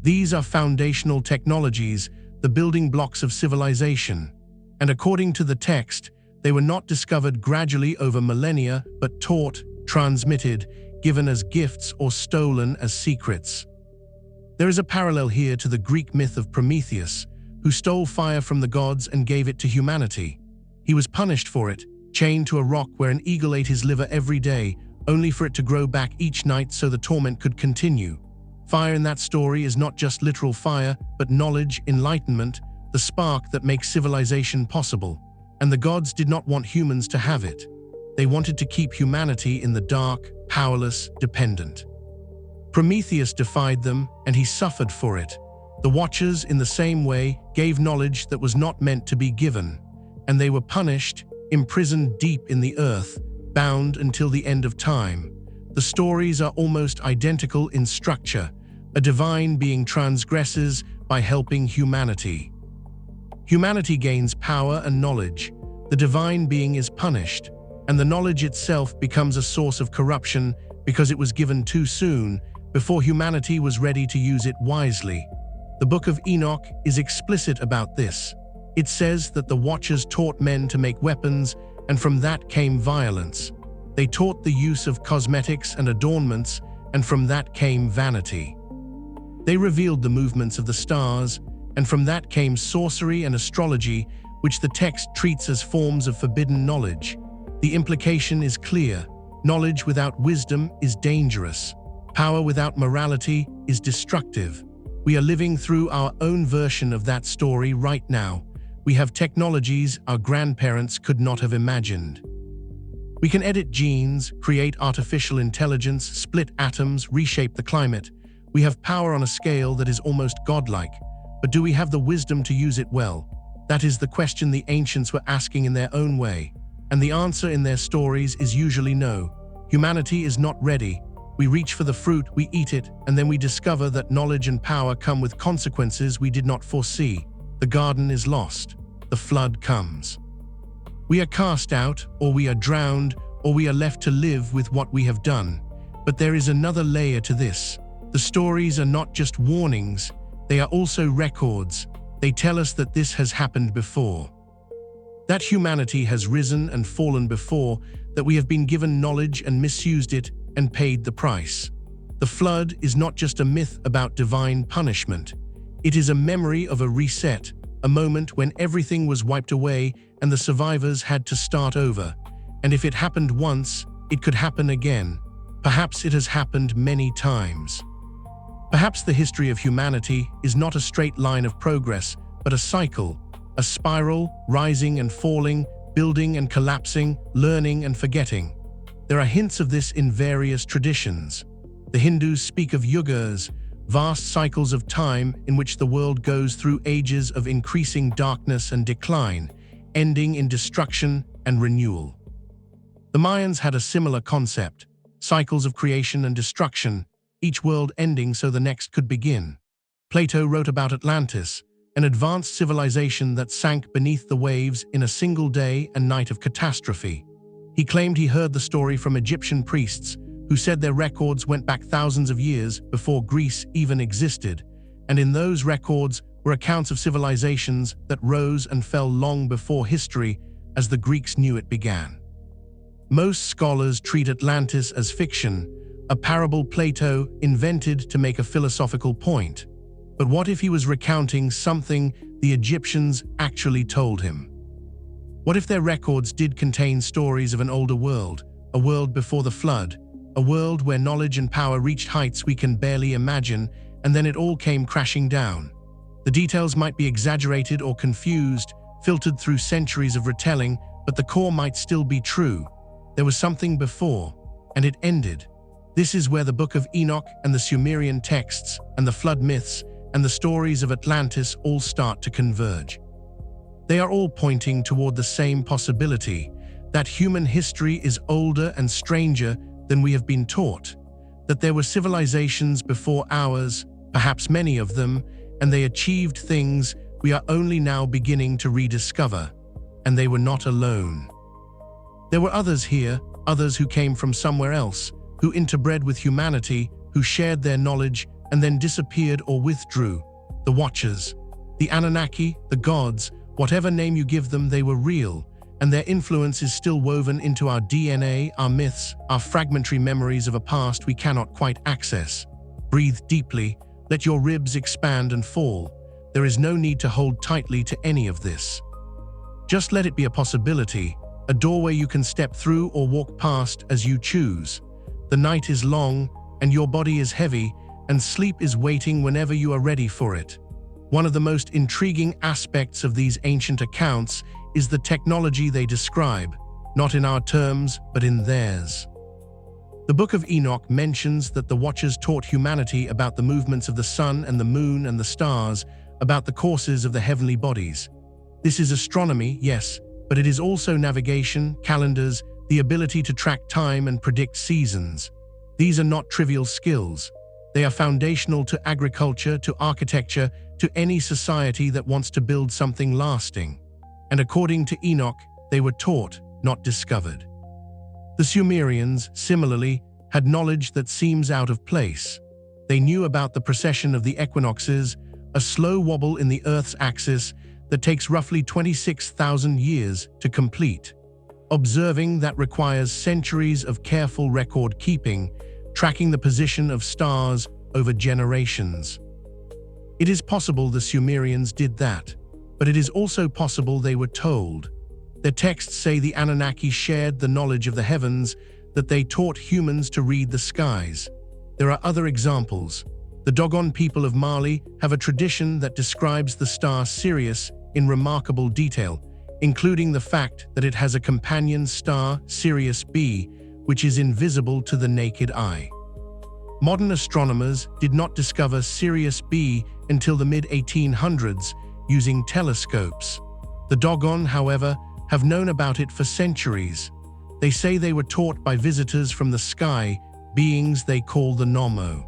These are foundational technologies, the building blocks of civilization. And according to the text, they were not discovered gradually over millennia, but taught, transmitted, given as gifts or stolen as secrets. There is a parallel here to the Greek myth of Prometheus, who stole fire from the gods and gave it to humanity. He was punished for it, chained to a rock where an eagle ate his liver every day, only for it to grow back each night so the torment could continue. Fire in that story is not just literal fire, but knowledge, enlightenment, the spark that makes civilization possible. And the gods did not want humans to have it. They wanted to keep humanity in the dark, powerless, dependent. Prometheus defied them, and he suffered for it. The Watchers, in the same way, gave knowledge that was not meant to be given, and they were punished, imprisoned deep in the earth, bound until the end of time. The stories are almost identical in structure. A divine being transgresses by helping humanity. Humanity gains power and knowledge. The divine being is punished, and the knowledge itself becomes a source of corruption because it was given too soon, before humanity was ready to use it wisely. The Book of Enoch is explicit about this. It says that the Watchers taught men to make weapons, and from that came violence. They taught the use of cosmetics and adornments, and from that came vanity. They revealed the movements of the stars, and from that came sorcery and astrology, which the text treats as forms of forbidden knowledge. The implication is clear. Knowledge without wisdom is dangerous. Power without morality is destructive. We are living through our own version of that story right now. We have technologies our grandparents could not have imagined. We can edit genes, create artificial intelligence, split atoms, reshape the climate. We have power on a scale that is almost godlike, but do we have the wisdom to use it well? That is the question the ancients were asking in their own way, and the answer in their stories is usually no. Humanity is not ready. We reach for the fruit, we eat it, and then we discover that knowledge and power come with consequences we did not foresee. The garden is lost. The flood comes. We are cast out, or we are drowned, or we are left to live with what we have done. But there is another layer to this. The stories are not just warnings, they are also records. They tell us that this has happened before. That humanity has risen and fallen before, that we have been given knowledge and misused it, and paid the price. The flood is not just a myth about divine punishment. It is a memory of a reset, a moment when everything was wiped away and the survivors had to start over. And if it happened once, it could happen again. Perhaps it has happened many times. Perhaps the history of humanity is not a straight line of progress, but a cycle, a spiral, rising and falling, building and collapsing, learning and forgetting. There are hints of this in various traditions. The Hindus speak of yugas, vast cycles of time in which the world goes through ages of increasing darkness and decline, ending in destruction and renewal. The Mayans had a similar concept, cycles of creation and destruction, each world ending so the next could begin. Plato wrote about Atlantis, an advanced civilization that sank beneath the waves in a single day and night of catastrophe. He claimed he heard the story from Egyptian priests, who said their records went back thousands of years before Greece even existed, and in those records were accounts of civilizations that rose and fell long before history as the Greeks knew it began. Most scholars treat Atlantis as fiction, a parable Plato invented to make a philosophical point. But what if he was recounting something the Egyptians actually told him? What if their records did contain stories of an older world, a world before the flood, a world where knowledge and power reached heights we can barely imagine, and then it all came crashing down? The details might be exaggerated or confused, filtered through centuries of retelling, but the core might still be true. There was something before, and it ended. This is where the Book of Enoch and the Sumerian texts and the flood myths and the stories of Atlantis all start to converge. They are all pointing toward the same possibility, that human history is older and stranger than we have been taught, that there were civilizations before ours, perhaps many of them, and they achieved things we are only now beginning to rediscover, and they were not alone. There were others here, others who came from somewhere else, who interbred with humanity, who shared their knowledge and then disappeared or withdrew. The Watchers, the Anunnaki, the gods, whatever name you give them, they were real, and their influence is still woven into our DNA, our myths, our fragmentary memories of a past we cannot quite access. Breathe deeply, let your ribs expand and fall. There is no need to hold tightly to any of this. Just let it be a possibility, a doorway you can step through or walk past as you choose. The night is long, and your body is heavy, and sleep is waiting whenever you are ready for it. One of the most intriguing aspects of these ancient accounts is the technology they describe, not in our terms, but in theirs. The Book of Enoch mentions that the Watchers taught humanity about the movements of the sun and the moon and the stars, about the courses of the heavenly bodies. This is astronomy, yes, but it is also navigation, calendars, the ability to track time and predict seasons. These are not trivial skills. They are foundational to agriculture, to architecture, to any society that wants to build something lasting. And according to Enoch, they were taught, not discovered. The Sumerians, similarly, had knowledge that seems out of place. They knew about the precession of the equinoxes, a slow wobble in the Earth's axis that takes roughly 26,000 years to complete. Observing that requires centuries of careful record-keeping, tracking the position of stars over generations. It is possible the Sumerians did that, but it is also possible they were told. Their texts say the Anunnaki shared the knowledge of the heavens, that they taught humans to read the skies. There are other examples. The Dogon people of Mali have a tradition that describes the star Sirius in remarkable detail, including the fact that it has a companion star, Sirius B, which is invisible to the naked eye. Modern astronomers did not discover Sirius B until the mid-1800s using telescopes. The Dogon, however, have known about it for centuries. They say they were taught by visitors from the sky, beings they call the Nommo.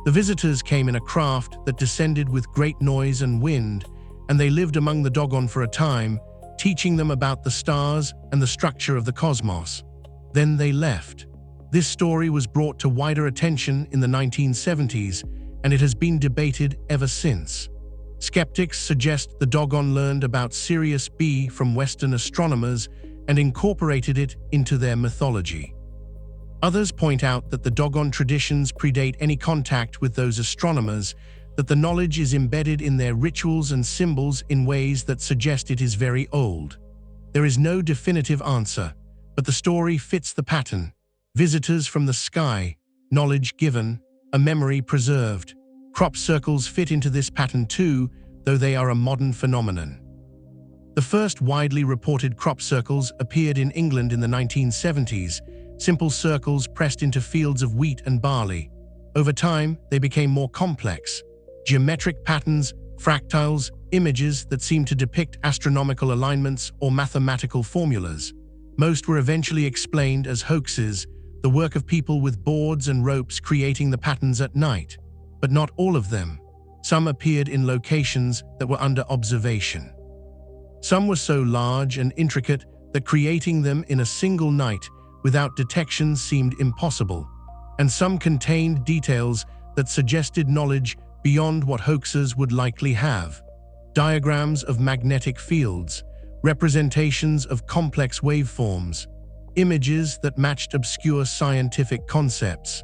The visitors came in a craft that descended with great noise and wind, and they lived among the Dogon for a time, teaching them about the stars and the structure of the cosmos. Then they left. This story was brought to wider attention in the 1970s, and it has been debated ever since. Skeptics suggest the Dogon learned about Sirius B from Western astronomers and incorporated it into their mythology. Others point out that the Dogon traditions predate any contact with those astronomers, that the knowledge is embedded in their rituals and symbols in ways that suggest it is very old. There is no definitive answer, but the story fits the pattern. Visitors from the sky, knowledge given, a memory preserved. Crop circles fit into this pattern too, though they are a modern phenomenon. The first widely reported crop circles appeared in England in the 1970s, simple circles pressed into fields of wheat and barley. Over time, they became more complex. Geometric patterns, fractals, images that seemed to depict astronomical alignments or mathematical formulas. Most were eventually explained as hoaxes, the work of people with boards and ropes creating the patterns at night. But not all of them. Some appeared in locations that were under observation. Some were so large and intricate that creating them in a single night without detection seemed impossible, and some contained details that suggested knowledge beyond what hoaxers would likely have. Diagrams of magnetic fields, representations of complex waveforms, images that matched obscure scientific concepts.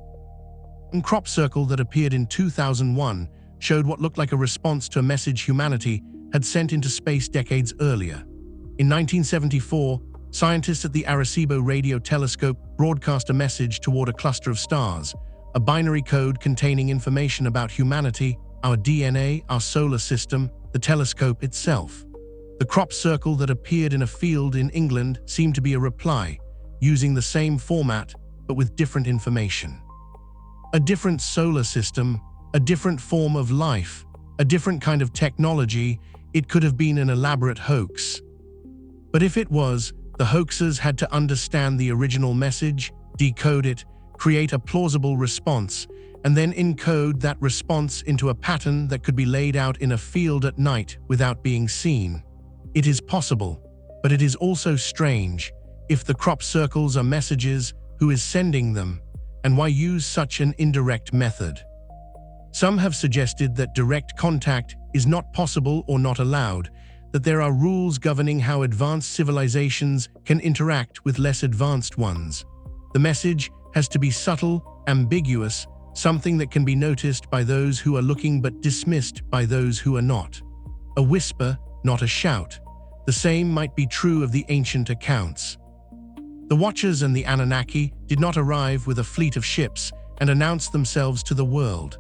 A crop circle that appeared in 2001 showed what looked like a response to a message humanity had sent into space decades earlier. In 1974, scientists at the Arecibo radio telescope broadcast a message toward a cluster of stars, a binary code containing information about humanity, our DNA, our solar system, the telescope itself. The crop circle that appeared in a field in England seemed to be a reply, using the same format but with different information. A different solar system, a different form of life, a different kind of technology. It could have been an elaborate hoax. But if it was, the hoaxers had to understand the original message, decode it, create a plausible response, and then encode that response into a pattern that could be laid out in a field at night without being seen. It is possible, but it is also strange. If the crop circles are messages, who is sending them, and why use such an indirect method? Some have suggested that direct contact is not possible or not allowed, that there are rules governing how advanced civilizations can interact with less advanced ones. The message has to be subtle, ambiguous, something that can be noticed by those who are looking but dismissed by those who are not. A whisper, not a shout. The same might be true of the ancient accounts. The Watchers and the Anunnaki did not arrive with a fleet of ships and announce themselves to the world.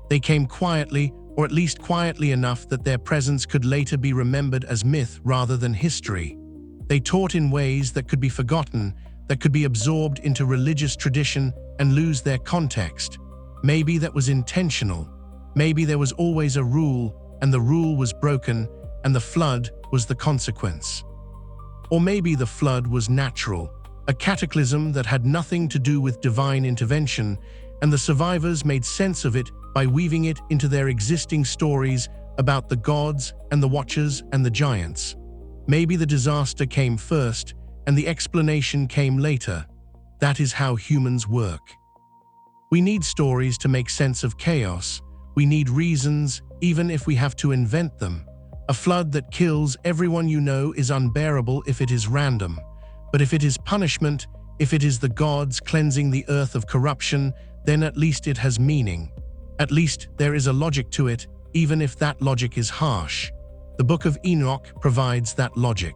They came quietly, or at least quietly enough that their presence could later be remembered as myth rather than history. They taught in ways that could be forgotten, that could be absorbed into religious tradition and lose their context. Maybe that was intentional. Maybe there was always a rule, and the rule was broken, and the flood was the consequence. Or maybe the flood was natural, a cataclysm that had nothing to do with divine intervention, and the survivors made sense of it by weaving it into their existing stories about the gods and the Watchers and the giants. Maybe the disaster came first, and the explanation came later. That is how humans work. We need stories to make sense of chaos. We need reasons, even if we have to invent them. A flood that kills everyone you know is unbearable if it is random. But if it is punishment, if it is the gods cleansing the earth of corruption, then at least it has meaning. At least there is a logic to it, even if that logic is harsh. The Book of Enoch provides that logic.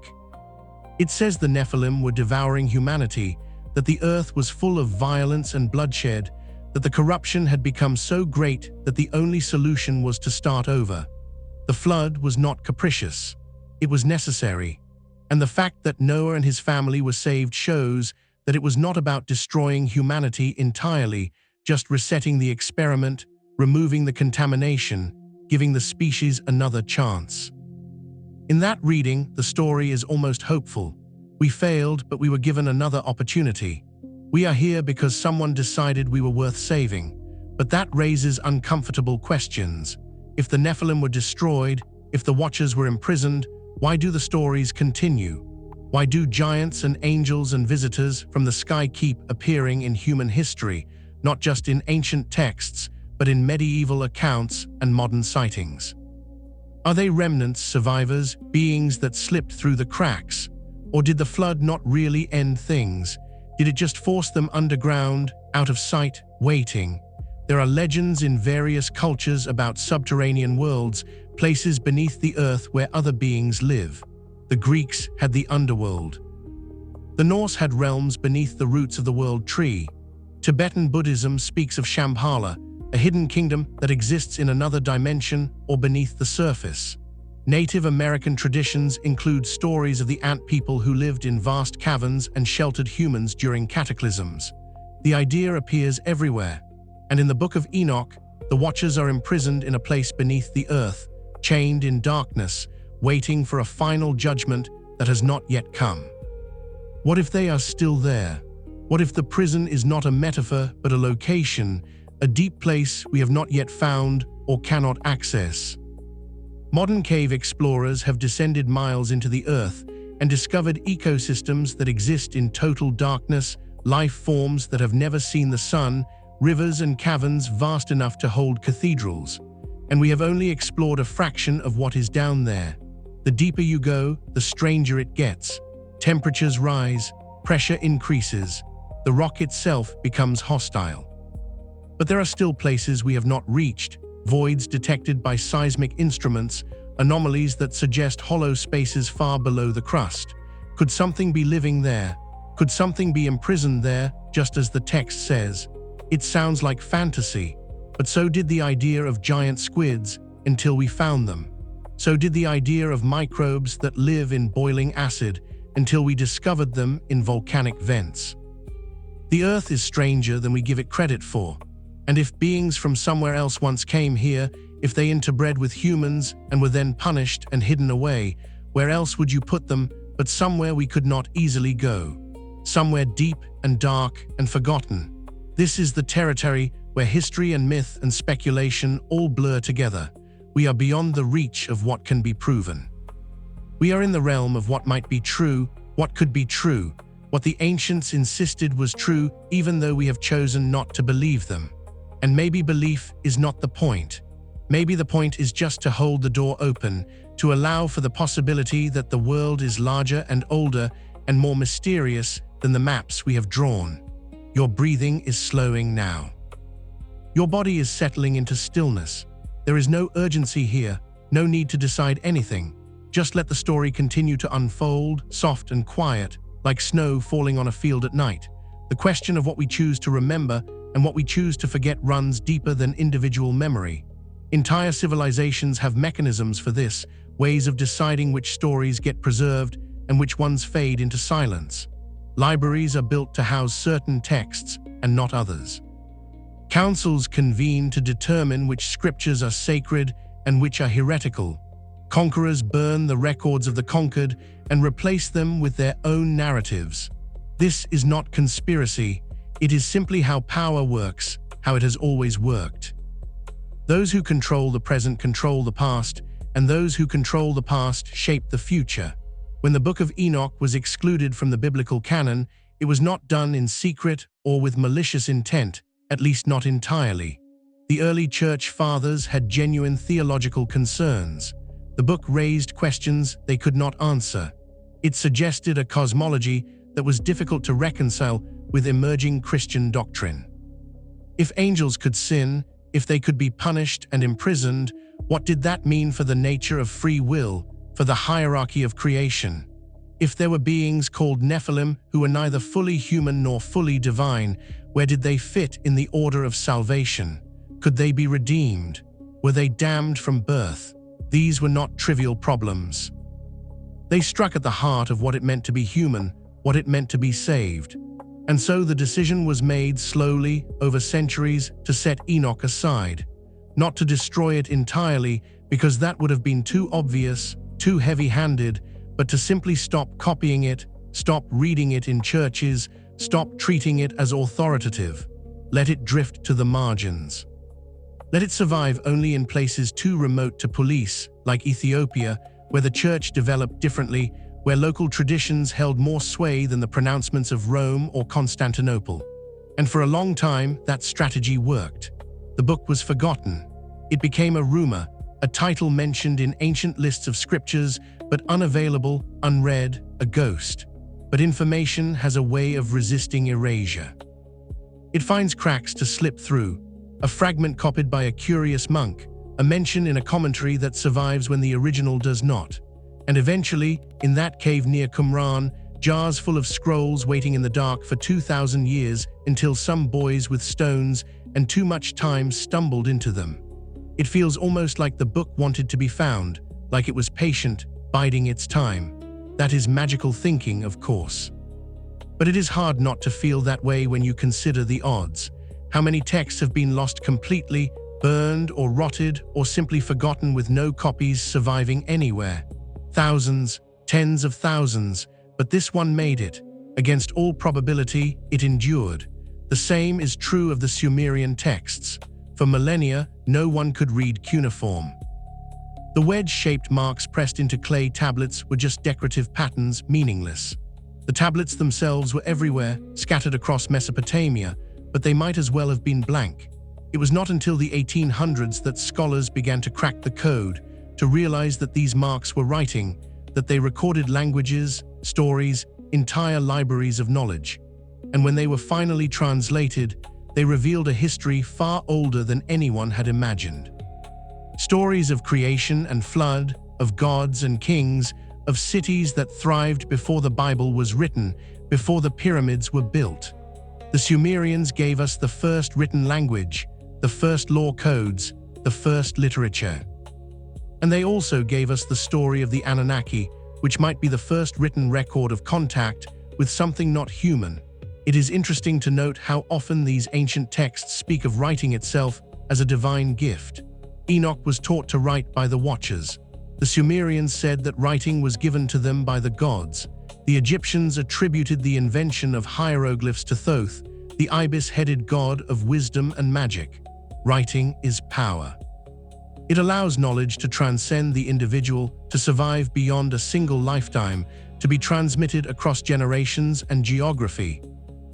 It says the Nephilim were devouring humanity, that the earth was full of violence and bloodshed, that the corruption had become so great that the only solution was to start over. The flood was not capricious. It was necessary. And the fact that Noah and his family were saved shows that it was not about destroying humanity entirely, just resetting the experiment, removing the contamination, giving the species another chance. In that reading, the story is almost hopeful. We failed, but we were given another opportunity. We are here because someone decided we were worth saving. But that raises uncomfortable questions. If the Nephilim were destroyed, if the Watchers were imprisoned, why do the stories continue? Why do giants and angels and visitors from the sky keep appearing in human history, not just in ancient texts, but in medieval accounts and modern sightings? Are they remnants, survivors, beings that slipped through the cracks? Or did the flood not really end things? Did it just force them underground, out of sight, waiting? There are legends in various cultures about subterranean worlds, places beneath the earth where other beings live. The Greeks had the underworld. The Norse had realms beneath the roots of the world tree. Tibetan Buddhism speaks of Shambhala, a hidden kingdom that exists in another dimension or beneath the surface. Native American traditions include stories of the ant people who lived in vast caverns and sheltered humans during cataclysms. The idea appears everywhere, and in the Book of Enoch, the Watchers are imprisoned in a place beneath the earth, chained in darkness, waiting for a final judgment that has not yet come. What if they are still there? What if the prison is not a metaphor but a location, a deep place we have not yet found or cannot access? Modern cave explorers have descended miles into the earth and discovered ecosystems that exist in total darkness, life forms that have never seen the sun, rivers and caverns vast enough to hold cathedrals. And we have only explored a fraction of what is down there. The deeper you go, the stranger it gets. Temperatures rise, pressure increases, the rock itself becomes hostile. But there are still places we have not reached, voids detected by seismic instruments, anomalies that suggest hollow spaces far below the crust. Could something be living there? Could something be imprisoned there, just as the text says? It sounds like fantasy, but so did the idea of giant squids until we found them. So did the idea of microbes that live in boiling acid until we discovered them in volcanic vents. The Earth is stranger than we give it credit for. And if beings from somewhere else once came here, if they interbred with humans and were then punished and hidden away, where else would you put them but somewhere we could not easily go? Somewhere deep and dark and forgotten. This is the territory where history and myth and speculation all blur together. We are beyond the reach of what can be proven. We are in the realm of what might be true, what could be true, what the ancients insisted was true even though we have chosen not to believe them. And maybe belief is not the point. Maybe the point is just to hold the door open, to allow for the possibility that the world is larger and older and more mysterious than the maps we have drawn. Your breathing is slowing now. Your body is settling into stillness. There is no urgency here, no need to decide anything. Just let the story continue to unfold, soft and quiet, like snow falling on a field at night. The question of what we choose to remember and what we choose to forget runs deeper than individual memory. Entire civilizations have mechanisms for this, ways of deciding which stories get preserved and which ones fade into silence. Libraries are built to house certain texts and not others. Councils convene to determine which scriptures are sacred and which are heretical. Conquerors burn the records of the conquered and replace them with their own narratives. This is not conspiracy. It is simply how power works, how it has always worked. Those who control the present control the past, and those who control the past shape the future. When the Book of Enoch was excluded from the biblical canon, it was not done in secret or with malicious intent, at least not entirely. The early church fathers had genuine theological concerns. The book raised questions they could not answer. It suggested a cosmology that was difficult to reconcile with emerging Christian doctrine. If angels could sin, if they could be punished and imprisoned, what did that mean for the nature of free will, for the hierarchy of creation? If there were beings called Nephilim who were neither fully human nor fully divine, where did they fit in the order of salvation? Could they be redeemed? Were they damned from birth? These were not trivial problems. They struck at the heart of what it meant to be human, what it meant to be saved. And so the decision was made slowly, over centuries, to set Enoch aside. Not to destroy it entirely, because that would have been too obvious, too heavy-handed, but to simply stop copying it, stop reading it in churches, stop treating it as authoritative. Let it drift to the margins. Let it survive only in places too remote to police, like Ethiopia, where the church developed differently, where local traditions held more sway than the pronouncements of Rome or Constantinople. And for a long time, that strategy worked. The book was forgotten. It became a rumor, a title mentioned in ancient lists of scriptures, but unavailable, unread, a ghost. But information has a way of resisting erasure. It finds cracks to slip through, a fragment copied by a curious monk, a mention in a commentary that survives when the original does not. And eventually, in that cave near Qumran, jars full of scrolls waiting in the dark for 2,000 years until some boys with stones and too much time stumbled into them. It feels almost like the book wanted to be found, like it was patient, biding its time. That is magical thinking, of course. But it is hard not to feel that way when you consider the odds. How many texts have been lost completely, burned or rotted, or simply forgotten with no copies surviving anywhere? Thousands, tens of thousands, but this one made it. Against all probability, it endured. The same is true of the Sumerian texts. For millennia, no one could read cuneiform. The wedge-shaped marks pressed into clay tablets were just decorative patterns, meaningless. The tablets themselves were everywhere, scattered across Mesopotamia, but they might as well have been blank. It was not until the 1800s that scholars began to crack the code, to realize that these marks were writing, that they recorded languages, stories, entire libraries of knowledge. And when they were finally translated, they revealed a history far older than anyone had imagined. Stories of creation and flood, of gods and kings, of cities that thrived before the Bible was written, before the pyramids were built. The Sumerians gave us the first written language, the first law codes, the first literature. And they also gave us the story of the Anunnaki, which might be the first written record of contact with something not human. It is interesting to note how often these ancient texts speak of writing itself as a divine gift. Enoch was taught to write by the Watchers. The Sumerians said that writing was given to them by the gods. The Egyptians attributed the invention of hieroglyphs to Thoth, the ibis-headed god of wisdom and magic. Writing is power. It allows knowledge to transcend the individual, to survive beyond a single lifetime, to be transmitted across generations and geography.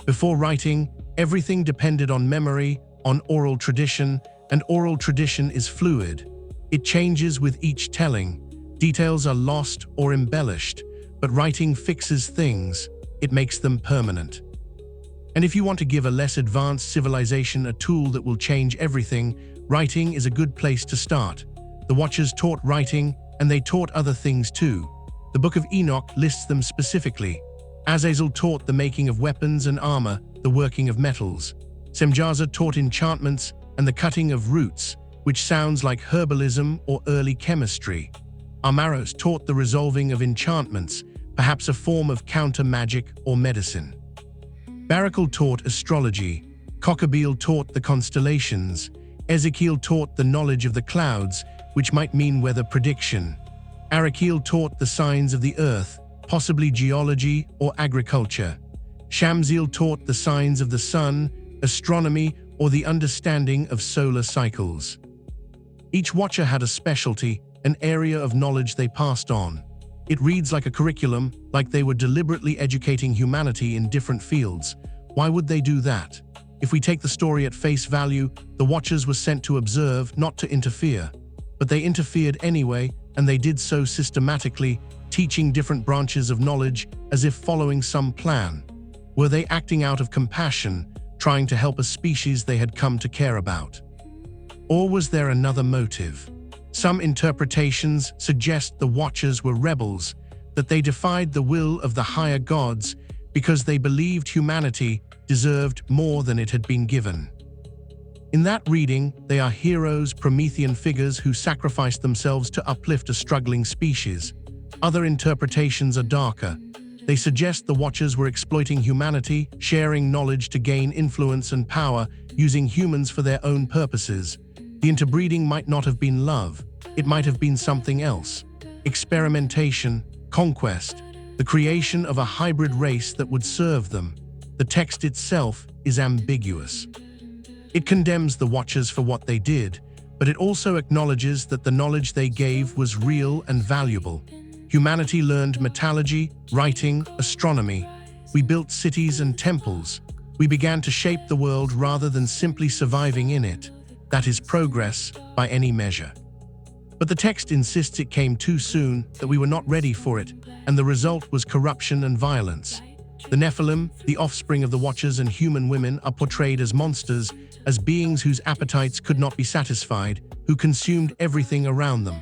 Before writing, everything depended on memory, on oral tradition, and oral tradition is fluid. It changes with each telling. Details are lost or embellished, but writing fixes things. It makes them permanent. And if you want to give a less advanced civilization a tool that will change everything, writing is a good place to start. The Watchers taught writing, and they taught other things too. The Book of Enoch lists them specifically. Azazel taught the making of weapons and armor, the working of metals. Semjaza taught enchantments and the cutting of roots, which sounds like herbalism or early chemistry. Amaros taught the resolving of enchantments, perhaps a form of counter-magic or medicine. Barakel taught astrology. Kokabeel taught the constellations. Ezekiel taught the knowledge of the clouds, which might mean weather prediction. Arakiel taught the signs of the earth, possibly geology or agriculture. Shamsiel taught the signs of the sun, astronomy, or the understanding of solar cycles. Each Watcher had a specialty, an area of knowledge they passed on. It reads like a curriculum, like they were deliberately educating humanity in different fields. Why would they do that? If we take the story at face value, the Watchers were sent to observe, not to interfere. But they interfered anyway, and they did so systematically, teaching different branches of knowledge as if following some plan. Were they acting out of compassion, trying to help a species they had come to care about? Or was there another motive? Some interpretations suggest the Watchers were rebels, that they defied the will of the higher gods because they believed humanity deserved more than it had been given. In that reading, they are heroes, Promethean figures who sacrificed themselves to uplift a struggling species. Other interpretations are darker. They suggest the Watchers were exploiting humanity, sharing knowledge to gain influence and power, using humans for their own purposes. The interbreeding might not have been love. It might have been something else. Experimentation, conquest, the creation of a hybrid race that would serve them. The text itself is ambiguous. It condemns the Watchers for what they did, but it also acknowledges that the knowledge they gave was real and valuable. Humanity learned metallurgy, writing, astronomy. We built cities and temples. We began to shape the world rather than simply surviving in it. That is progress by any measure. But the text insists it came too soon, that we were not ready for it, and the result was corruption and violence. The Nephilim, the offspring of the Watchers and human women, are portrayed as monsters, as beings whose appetites could not be satisfied, who consumed everything around them.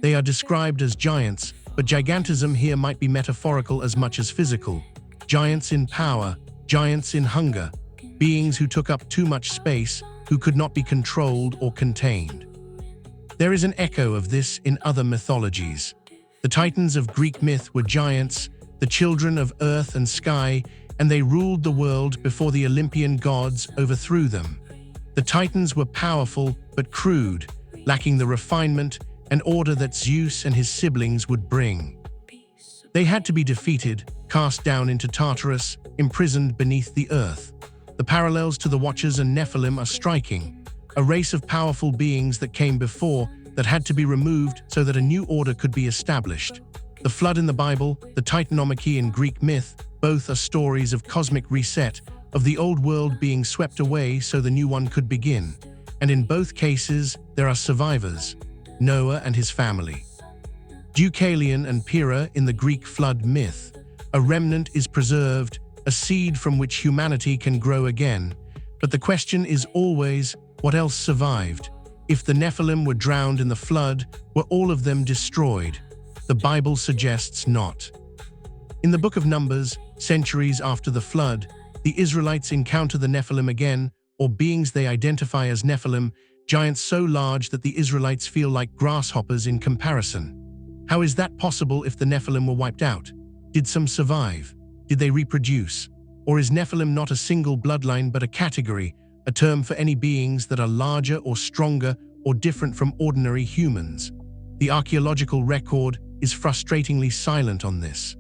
They are described as giants, but gigantism here might be metaphorical as much as physical. Giants in power, giants in hunger, beings who took up too much space, who could not be controlled or contained. There is an echo of this in other mythologies. The Titans of Greek myth were giants, the children of earth and sky, and they ruled the world before the Olympian gods overthrew them. The Titans were powerful but crude, lacking the refinement and order that Zeus and his siblings would bring. They had to be defeated, cast down into Tartarus, imprisoned beneath the earth. The parallels to the Watchers and Nephilim are striking, a race of powerful beings that came before that had to be removed so that a new order could be established. The flood in the Bible, the Titanomachy in Greek myth, both are stories of cosmic reset, of the old world being swept away so the new one could begin. And in both cases, there are survivors, Noah and his family. Deucalion and Pyrrha in the Greek flood myth. A remnant is preserved, a seed from which humanity can grow again. But the question is always, what else survived? If the Nephilim were drowned in the flood, were all of them destroyed? The Bible suggests not. In the Book of Numbers, centuries after the flood, the Israelites encounter the Nephilim again, or beings they identify as Nephilim, giants so large that the Israelites feel like grasshoppers in comparison. How is that possible if the Nephilim were wiped out? Did some survive? Did they reproduce? Or is Nephilim not a single bloodline but a category, a term for any beings that are larger or stronger or different from ordinary humans? The archaeological record is frustratingly silent on this.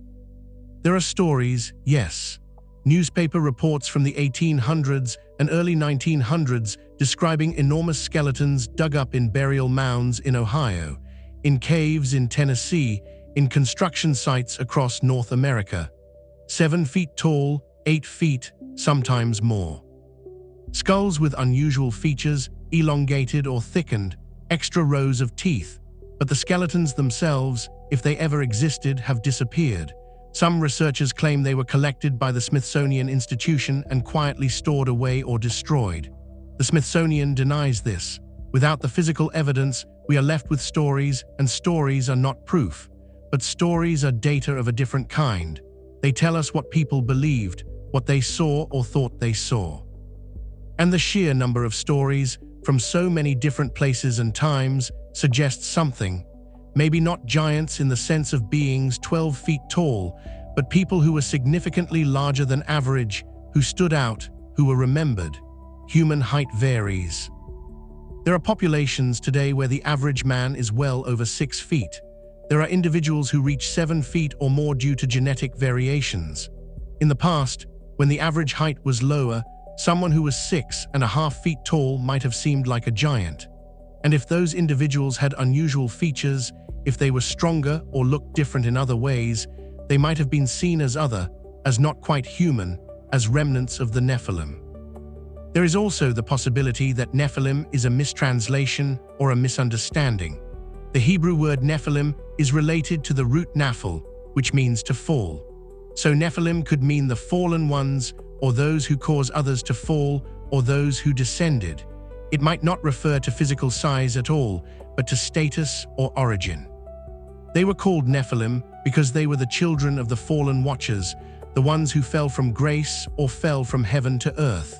There are stories, yes. Newspaper reports from the 1800s and early 1900s describing enormous skeletons dug up in burial mounds in Ohio, in caves in Tennessee, in construction sites across North America. 7 feet tall, 8 feet, sometimes more. Skulls with unusual features, elongated or thickened, extra rows of teeth. But the skeletons themselves, if they ever existed, have disappeared. Some researchers claim they were collected by the Smithsonian Institution and quietly stored away or destroyed. The Smithsonian denies this. Without the physical evidence, we are left with stories, and stories are not proof. But stories are data of a different kind. They tell us what people believed, what they saw or thought they saw. And the sheer number of stories, from so many different places and times, suggests something. Maybe not giants in the sense of beings 12 feet tall, but people who were significantly larger than average, who stood out, who were remembered. Human height varies. There are populations today where the average man is well over 6 feet. There are individuals who reach 7 feet or more due to genetic variations. In the past, when the average height was lower, someone who was 6.5 feet tall might have seemed like a giant. And if those individuals had unusual features, if they were stronger or looked different in other ways, they might have been seen as not quite human, as remnants of the Nephilim. There is also the possibility that Nephilim is a mistranslation or a misunderstanding. The Hebrew word Nephilim is related to the root naphal, which means to fall. So Nephilim could mean the fallen ones, or those who cause others to fall, or those who descended. It might not refer to physical size at all, but to status or origin. They were called Nephilim because they were the children of the fallen Watchers, the ones who fell from grace or fell from heaven to earth.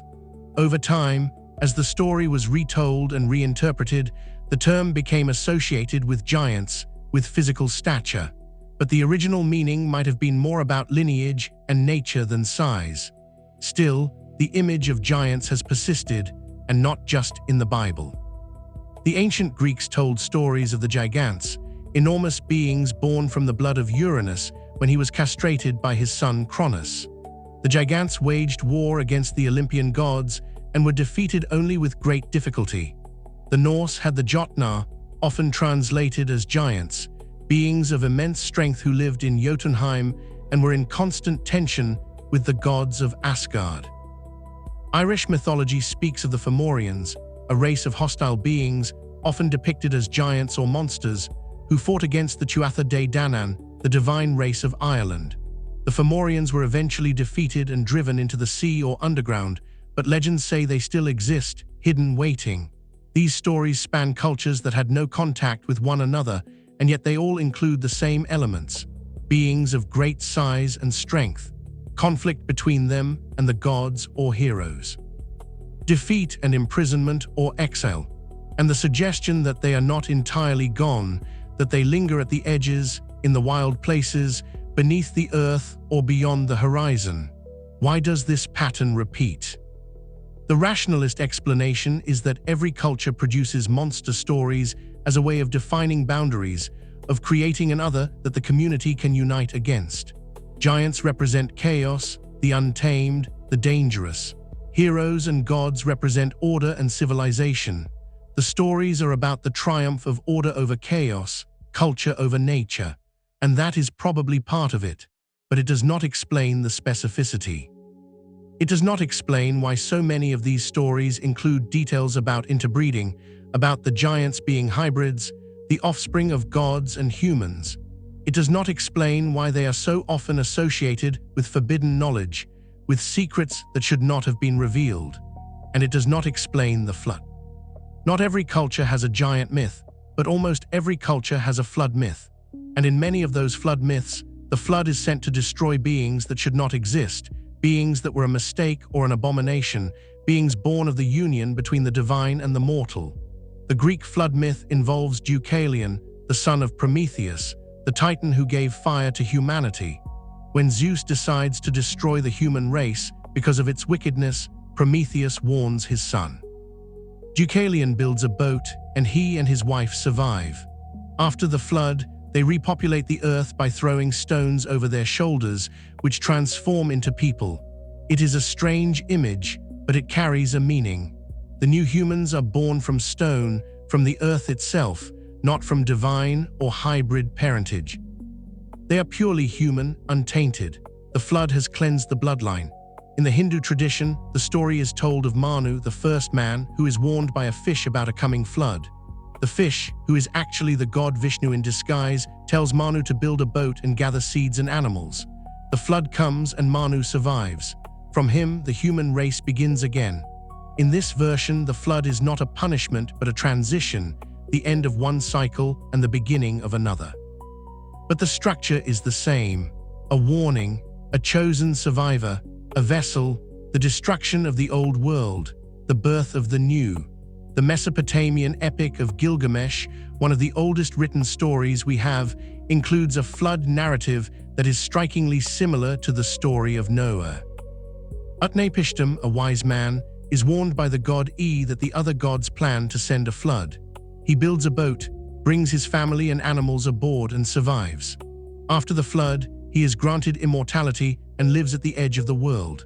Over time, as the story was retold and reinterpreted, the term became associated with giants, with physical stature. But the original meaning might have been more about lineage and nature than size. Still, the image of giants has persisted, and not just in the Bible. The ancient Greeks told stories of the gigantes, enormous beings born from the blood of Uranus when he was castrated by his son Cronus. The gigantes waged war against the Olympian gods and were defeated only with great difficulty. The Norse had the Jotnar, often translated as giants, beings of immense strength who lived in Jotunheim and were in constant tension with the gods of Asgard. Irish mythology speaks of the Fomorians, a race of hostile beings, often depicted as giants or monsters, who fought against the Tuatha De Danann, the divine race of Ireland. The Fomorians were eventually defeated and driven into the sea or underground, but legends say they still exist, hidden waiting. These stories span cultures that had no contact with one another, and yet they all include the same elements: beings of great size and strength, conflict between them and the gods or heroes, defeat and imprisonment or exile, and the suggestion that they are not entirely gone, that they linger at the edges, in the wild places, beneath the earth or beyond the horizon. Why does this pattern repeat? The rationalist explanation is that every culture produces monster stories as a way of defining boundaries, of creating an other that the community can unite against. Giants represent chaos, the untamed, the dangerous. Heroes and gods represent order and civilization. The stories are about the triumph of order over chaos, culture over nature, and that is probably part of it, but it does not explain the specificity. It does not explain why so many of these stories include details about interbreeding, about the giants being hybrids, the offspring of gods and humans. It does not explain why they are so often associated with forbidden knowledge, with secrets that should not have been revealed. And it does not explain the flood. Not every culture has a giant myth, but almost every culture has a flood myth. And in many of those flood myths, the flood is sent to destroy beings that should not exist, beings that were a mistake or an abomination, beings born of the union between the divine and the mortal. The Greek flood myth involves Deucalion, the son of Prometheus, the titan who gave fire to humanity. When Zeus decides to destroy the human race because of its wickedness, Prometheus warns his son. Deucalion builds a boat, and he and his wife survive. After the flood, they repopulate the earth by throwing stones over their shoulders, which transform into people. It is a strange image, but it carries a meaning. The new humans are born from stone, from the earth itself, not from divine or hybrid parentage. They are purely human, untainted. The flood has cleansed the bloodline. In the Hindu tradition, the story is told of Manu, the first man, who is warned by a fish about a coming flood. The fish, who is actually the god Vishnu in disguise, tells Manu to build a boat and gather seeds and animals. The flood comes and Manu survives. From him, the human race begins again. In this version, the flood is not a punishment but a transition, the end of one cycle and the beginning of another. But the structure is the same: a warning, a chosen survivor, a vessel, the destruction of the old world, the birth of the new. The Mesopotamian epic of Gilgamesh, one of the oldest written stories we have, includes a flood narrative that is strikingly similar to the story of Noah. Utnapishtim, a wise man, is warned by the god E that the other gods plan to send a flood. He builds a boat, brings his family and animals aboard, and survives. After the flood, he is granted immortality and lives at the edge of the world.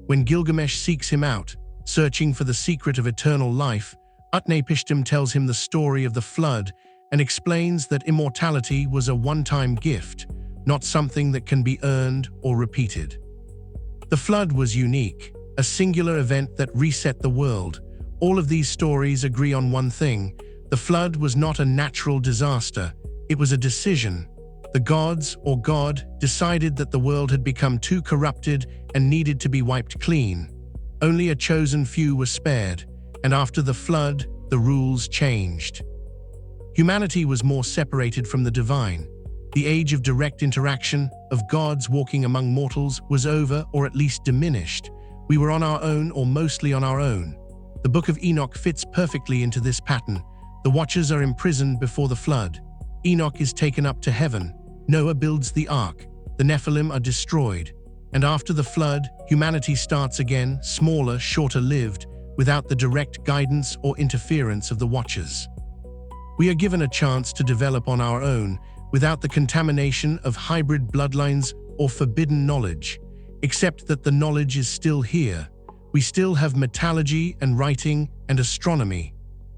When Gilgamesh seeks him out, searching for the secret of eternal life, Utnapishtim tells him the story of the flood and explains that immortality was a one-time gift, not something that can be earned or repeated. The flood was unique, a singular event that reset the world. All of these stories agree on one thing: the flood was not a natural disaster, it was a decision. The gods, or God, decided that the world had become too corrupted and needed to be wiped clean. Only a chosen few were spared, and after the flood, the rules changed. Humanity was more separated from the divine. The age of direct interaction, of gods walking among mortals, was over, or at least diminished. We were on our own, or mostly on our own. The Book of Enoch fits perfectly into this pattern. The Watchers are imprisoned before the flood. Enoch is taken up to heaven. Noah builds the ark. The Nephilim are destroyed. And after the flood, humanity starts again, smaller, shorter-lived, without the direct guidance or interference of the Watchers. We are given a chance to develop on our own, without the contamination of hybrid bloodlines or forbidden knowledge, except that the knowledge is still here. We still have metallurgy and writing and astronomy.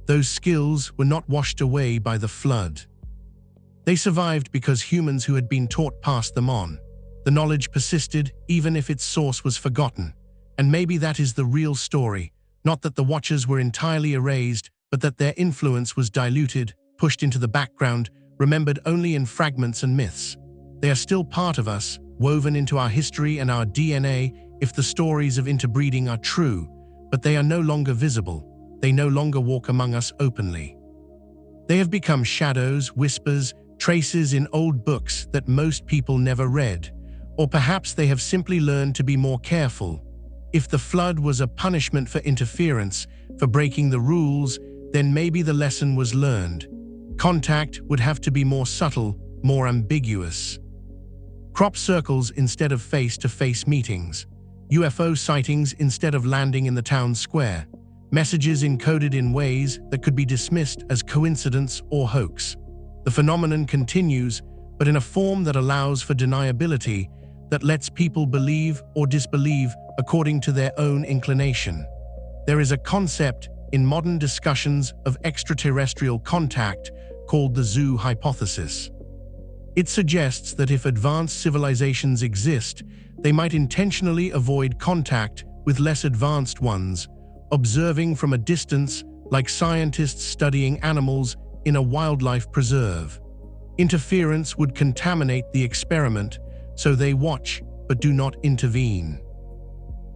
Those skills were not washed away by the flood. They survived because humans who had been taught passed them on. The knowledge persisted, even if its source was forgotten. And maybe that is the real story, not that the Watchers were entirely erased, but that their influence was diluted, pushed into the background, remembered only in fragments and myths. They are still part of us, woven into our history and our DNA if the stories of interbreeding are true, but they are no longer visible. They no longer walk among us openly. They have become shadows, whispers, traces in old books that most people never read, or perhaps they have simply learned to be more careful. If the flood was a punishment for interference, for breaking the rules, then maybe the lesson was learned. Contact would have to be more subtle, more ambiguous. Crop circles instead of face-to-face meetings. UFO sightings instead of landing in the town square. Messages encoded in ways that could be dismissed as coincidence or hoax. The phenomenon continues, but in a form that allows for deniability, that lets people believe or disbelieve according to their own inclination. There is a concept in modern discussions of extraterrestrial contact called the zoo hypothesis. It suggests that if advanced civilizations exist, they might intentionally avoid contact with less advanced ones, observing from a distance like scientists studying animals in a wildlife preserve. Interference would contaminate the experiment, so they watch but do not intervene.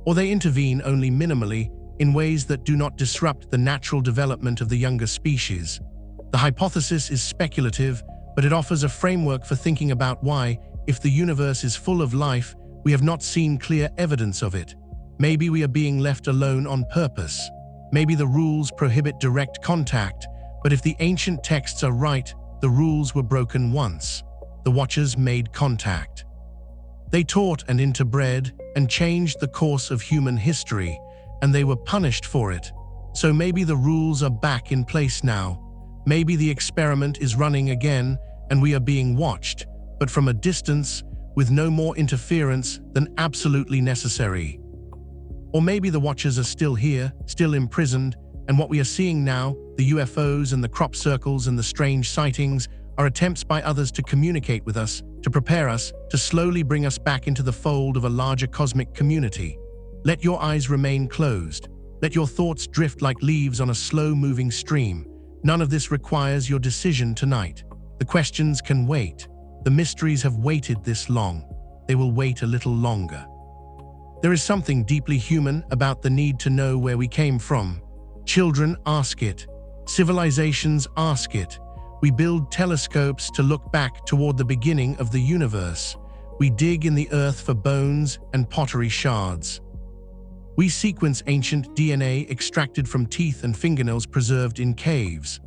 Or they intervene only minimally in ways that do not disrupt the natural development of the younger species. The hypothesis is speculative, but it offers a framework for thinking about why, if the universe is full of life, we have not seen clear evidence of it. Maybe we are being left alone on purpose. Maybe the rules prohibit direct contact, but if the ancient texts are right, the rules were broken once. The Watchers made contact. They taught and interbred and changed the course of human history, and they were punished for it. So maybe the rules are back in place now. Maybe the experiment is running again and we are being watched, but from a distance, with no more interference than absolutely necessary. Or maybe the Watchers are still here, still imprisoned, and what we are seeing now, the UFOs and the crop circles and the strange sightings, are attempts by others to communicate with us, to prepare us, to slowly bring us back into the fold of a larger cosmic community. Let your eyes remain closed. Let your thoughts drift like leaves on a slow-moving stream. None of this requires your decision tonight. The questions can wait. The mysteries have waited this long. They will wait a little longer. There is something deeply human about the need to know where we came from. Children ask it. Civilizations ask it. We build telescopes to look back toward the beginning of the universe. We dig in the earth for bones and pottery shards. We sequence ancient DNA extracted from teeth and fingernails preserved in caves.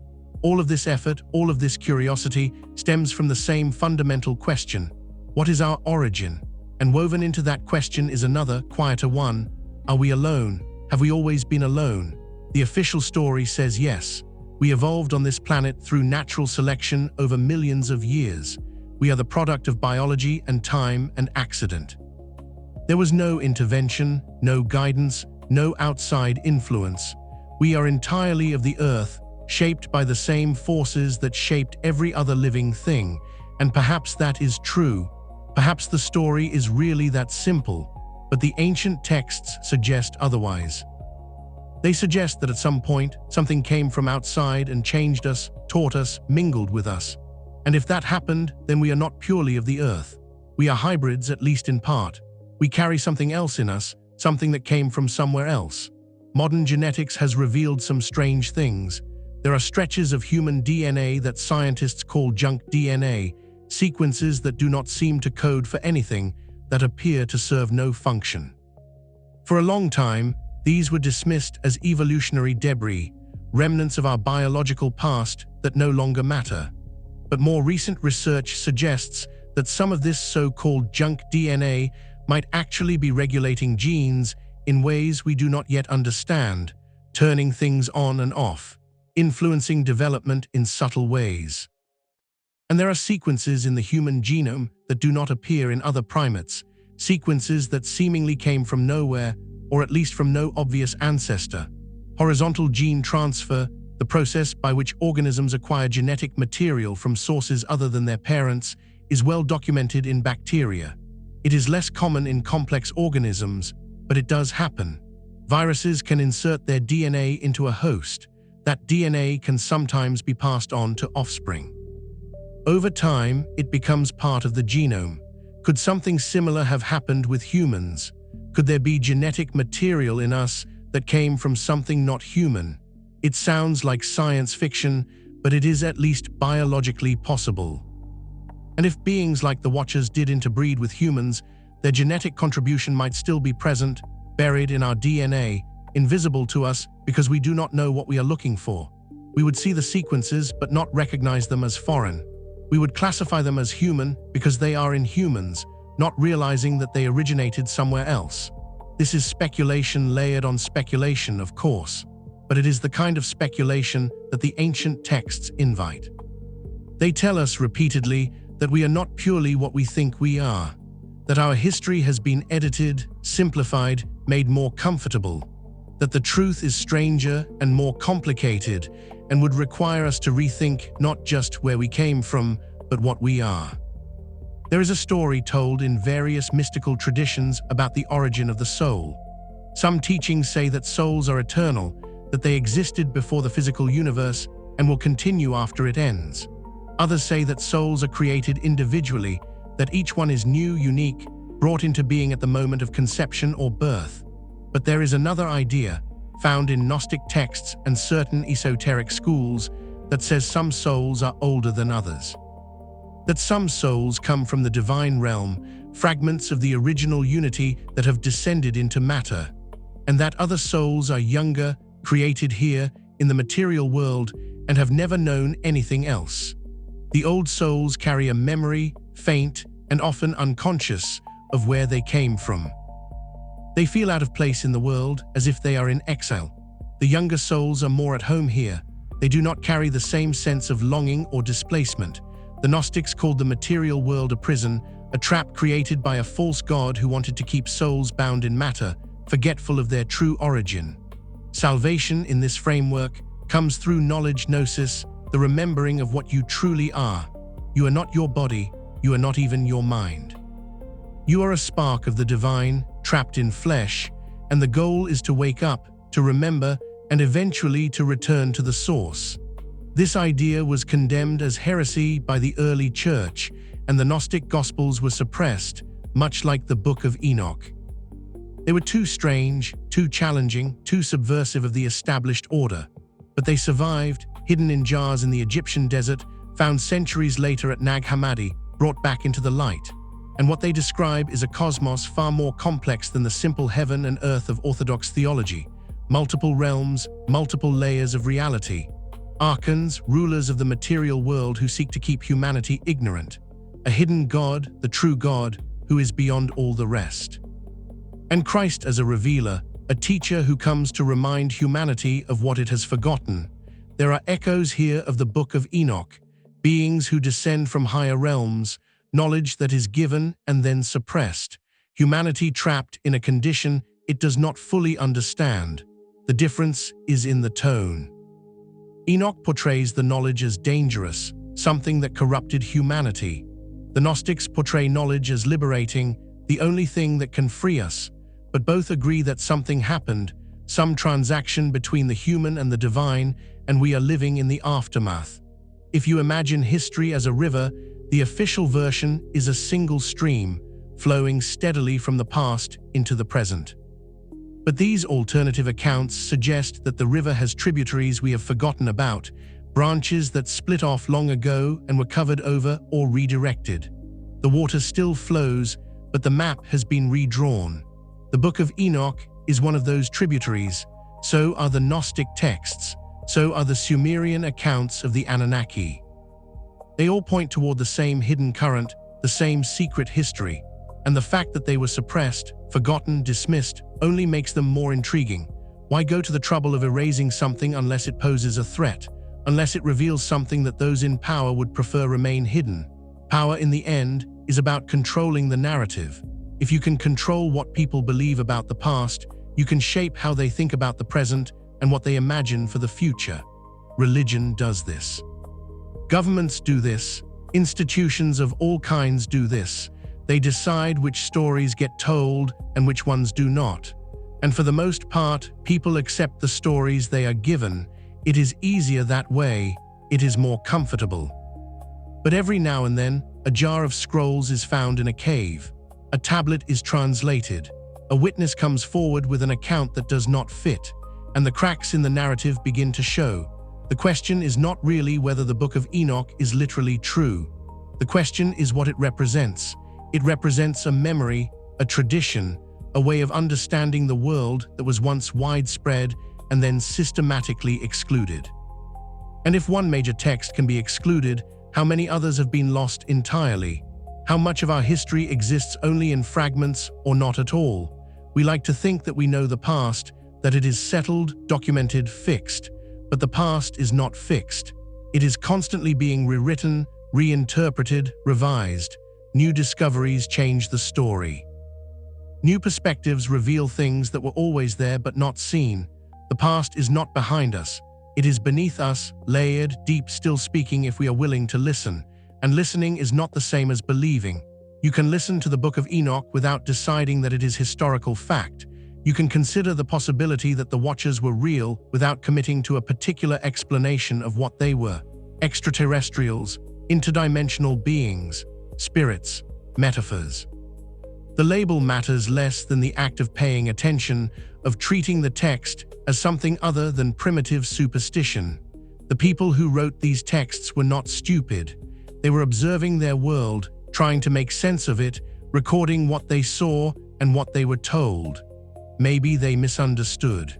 All of this effort, all of this curiosity, stems from the same fundamental question: what is our origin? And woven into that question is another, quieter one: are we alone? Have we always been alone? The official story says yes. We evolved on this planet through natural selection over millions of years. We are the product of biology and time and accident. There was no intervention, no guidance, no outside influence. We are entirely of the earth, shaped by the same forces that shaped every other living thing. And perhaps that is true. Perhaps the story is really that simple, but the ancient texts suggest otherwise. They suggest that at some point, something came from outside and changed us, taught us, mingled with us. And if that happened, then we are not purely of the earth. We are hybrids, at least in part. We carry something else in us, something that came from somewhere else. Modern genetics has revealed some strange things. There are stretches of human DNA that scientists call junk DNA, sequences that do not seem to code for anything, that appear to serve no function. For a long time, these were dismissed as evolutionary debris, remnants of our biological past that no longer matter. But more recent research suggests that some of this so-called junk DNA might actually be regulating genes in ways we do not yet understand, turning things on and off, influencing development in subtle ways. And there are sequences in the human genome that do not appear in other primates, sequences that seemingly came from nowhere, or at least from no obvious ancestor. Horizontal gene transfer, the process by which organisms acquire genetic material from sources other than their parents, is well documented in bacteria. It is less common in complex organisms, but it does happen. Viruses can insert their DNA into a host. That DNA can sometimes be passed on to offspring. Over time, it becomes part of the genome. Could something similar have happened with humans? Could there be genetic material in us that came from something not human? It sounds like science fiction, but it is at least biologically possible. And if beings like the Watchers did interbreed with humans, their genetic contribution might still be present, buried in our DNA, invisible to us because we do not know what we are looking for. We would see the sequences but not recognize them as foreign. We would classify them as human because they are in humans, not realizing that they originated somewhere else. This is speculation layered on speculation, of course, but it is the kind of speculation that the ancient texts invite. They tell us repeatedly that we are not purely what we think we are, that our history has been edited, simplified, made more comfortable, that the truth is stranger and more complicated and would require us to rethink not just where we came from, but what we are. There is a story told in various mystical traditions about the origin of the soul. Some teachings say that souls are eternal, that they existed before the physical universe and will continue after it ends. Others say that souls are created individually, that each one is new, unique, brought into being at the moment of conception or birth. But there is another idea, found in Gnostic texts and certain esoteric schools, that says some souls are older than others. That some souls come from the divine realm, fragments of the original unity that have descended into matter, and that other souls are younger, created here in the material world, and have never known anything else. The old souls carry a memory, faint and often unconscious, of where they came from. They feel out of place in the world, as if they are in exile. The younger souls are more at home here. They do not carry the same sense of longing or displacement. The Gnostics called the material world a prison, a trap created by a false god who wanted to keep souls bound in matter, forgetful of their true origin. Salvation in this framework comes through knowledge gnosis, the remembering of what you truly are. You are not your body, you are not even your mind. You are a spark of the divine, trapped in flesh, and the goal is to wake up, to remember, and eventually to return to the source. This idea was condemned as heresy by the early church, and the Gnostic Gospels were suppressed, much like the Book of Enoch. They were too strange, too challenging, too subversive of the established order, but they survived, hidden in jars in the Egyptian desert, found centuries later at Nag Hammadi, brought back into the light. And what they describe is a cosmos far more complex than the simple heaven and earth of Orthodox theology. Multiple realms, multiple layers of reality. Archons, rulers of the material world who seek to keep humanity ignorant. A hidden God, the true God, who is beyond all the rest. And Christ as a revealer, a teacher who comes to remind humanity of what it has forgotten. There are echoes here of the Book of Enoch, beings who descend from higher realms, knowledge that is given and then suppressed, humanity trapped in a condition it does not fully understand. The difference is in the tone. Enoch portrays the knowledge as dangerous, something that corrupted humanity. The Gnostics portray knowledge as liberating, the only thing that can free us, but both agree that something happened, some transaction between the human and the divine, and we are living in the aftermath. If you imagine history as a river, the official version is a single stream, flowing steadily from the past into the present. But these alternative accounts suggest that the river has tributaries we have forgotten about, branches that split off long ago and were covered over or redirected. The water still flows, but the map has been redrawn. The Book of Enoch is one of those tributaries. So are the Gnostic texts. So are the Sumerian accounts of the Anunnaki. They all point toward the same hidden current, the same secret history, and the fact that they were suppressed, forgotten, dismissed, only makes them more intriguing. Why go to the trouble of erasing something unless it poses a threat, unless it reveals something that those in power would prefer remain hidden? Power, in the end, is about controlling the narrative. If you can control what people believe about the past, you can shape how they think about the present and what they imagine for the future. Religion does this. Governments do this. Institutions of all kinds do this. They decide which stories get told and which ones do not. And for the most part, people accept the stories they are given, It is easier that way. It is more comfortable. But every now and then, a jar of scrolls is found in a cave. A tablet is translated. A witness comes forward with an account that does not fit, and the cracks in the narrative begin to show. The question is not really whether the Book of Enoch is literally true. The question is what it represents. It represents a memory, a tradition, a way of understanding the world that was once widespread and then systematically excluded. And if one major text can be excluded, how many others have been lost entirely? How much of our history exists only in fragments or not at all? We like to think that we know the past, that it is settled, documented, fixed. But the past is not fixed. It is constantly being rewritten, reinterpreted, revised. New discoveries change the story. New perspectives reveal things that were always there but not seen. The past is not behind us. It is beneath us, layered, deep, still speaking if we are willing to listen. And listening is not the same as believing. You can listen to the Book of Enoch without deciding that it is historical fact. You can consider the possibility that the Watchers were real without committing to a particular explanation of what they were. Extraterrestrials, interdimensional beings, spirits, metaphors. The label matters less than the act of paying attention, of treating the text as something other than primitive superstition. The people who wrote these texts were not stupid. They were observing their world, trying to make sense of it, recording what they saw and what they were told. Maybe they misunderstood.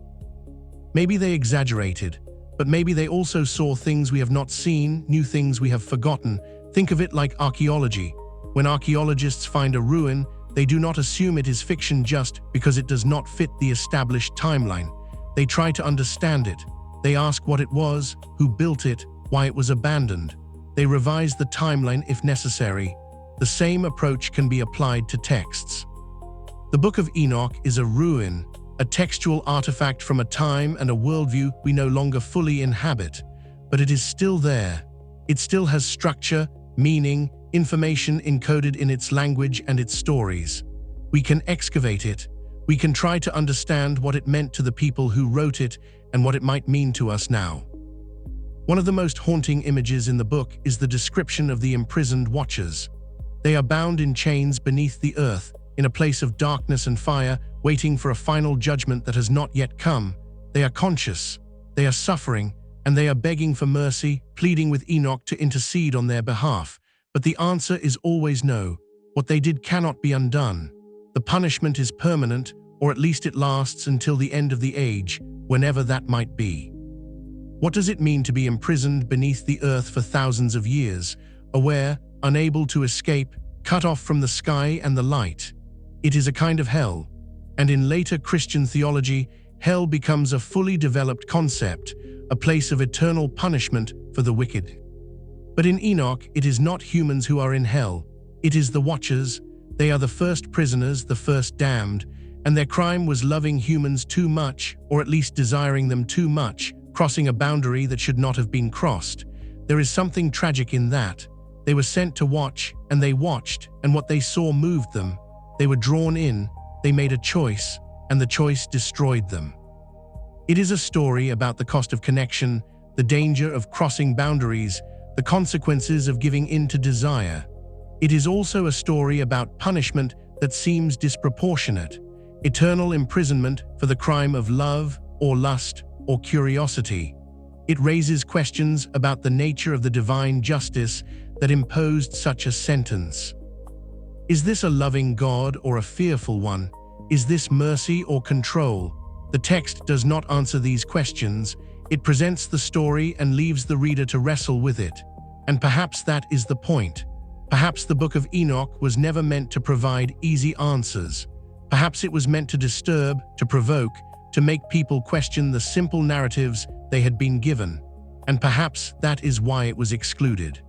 Maybe they exaggerated, but maybe they also saw things we have not seen, new things we have forgotten. Think of it like archaeology. When archaeologists find a ruin, they do not assume it is fiction just because it does not fit the established timeline. They try to understand it. They ask what it was, who built it, why it was abandoned. They revise the timeline if necessary. The same approach can be applied to texts. The Book of Enoch is a ruin, a textual artifact from a time and a worldview we no longer fully inhabit. But it is still there. It still has structure, meaning, information encoded in its language and its stories. We can excavate it. We can try to understand what it meant to the people who wrote it and what it might mean to us now. One of the most haunting images in the book is the description of the imprisoned Watchers. They are bound in chains beneath the earth, in a place of darkness and fire, waiting for a final judgment that has not yet come. They are conscious, they are suffering, and they are begging for mercy, pleading with Enoch to intercede on their behalf. But the answer is always no. What they did cannot be undone. The punishment is permanent, or at least it lasts until the end of the age, whenever that might be. What does it mean to be imprisoned beneath the earth for thousands of years, aware, unable to escape, cut off from the sky and the light? It is a kind of hell, and in later Christian theology, hell becomes a fully developed concept, a place of eternal punishment for the wicked. But in Enoch, it is not humans who are in hell. It is the Watchers. They are the first prisoners, the first damned, and their crime was loving humans too much, or at least desiring them too much, crossing a boundary that should not have been crossed. There is something tragic in that. They were sent to watch, and they watched, and what they saw moved them. They were drawn in, they made a choice, and the choice destroyed them. It is a story about the cost of connection, the danger of crossing boundaries, the consequences of giving in to desire. It is also a story about punishment that seems disproportionate, eternal imprisonment for the crime of love or lust or curiosity. It raises questions about the nature of the divine justice that imposed such a sentence. Is this a loving God or a fearful one? Is this mercy or control? The text does not answer these questions. It presents the story and leaves the reader to wrestle with it. And perhaps that is the point. Perhaps the Book of Enoch was never meant to provide easy answers. Perhaps it was meant to disturb, to provoke, to make people question the simple narratives they had been given. And perhaps that is why it was excluded.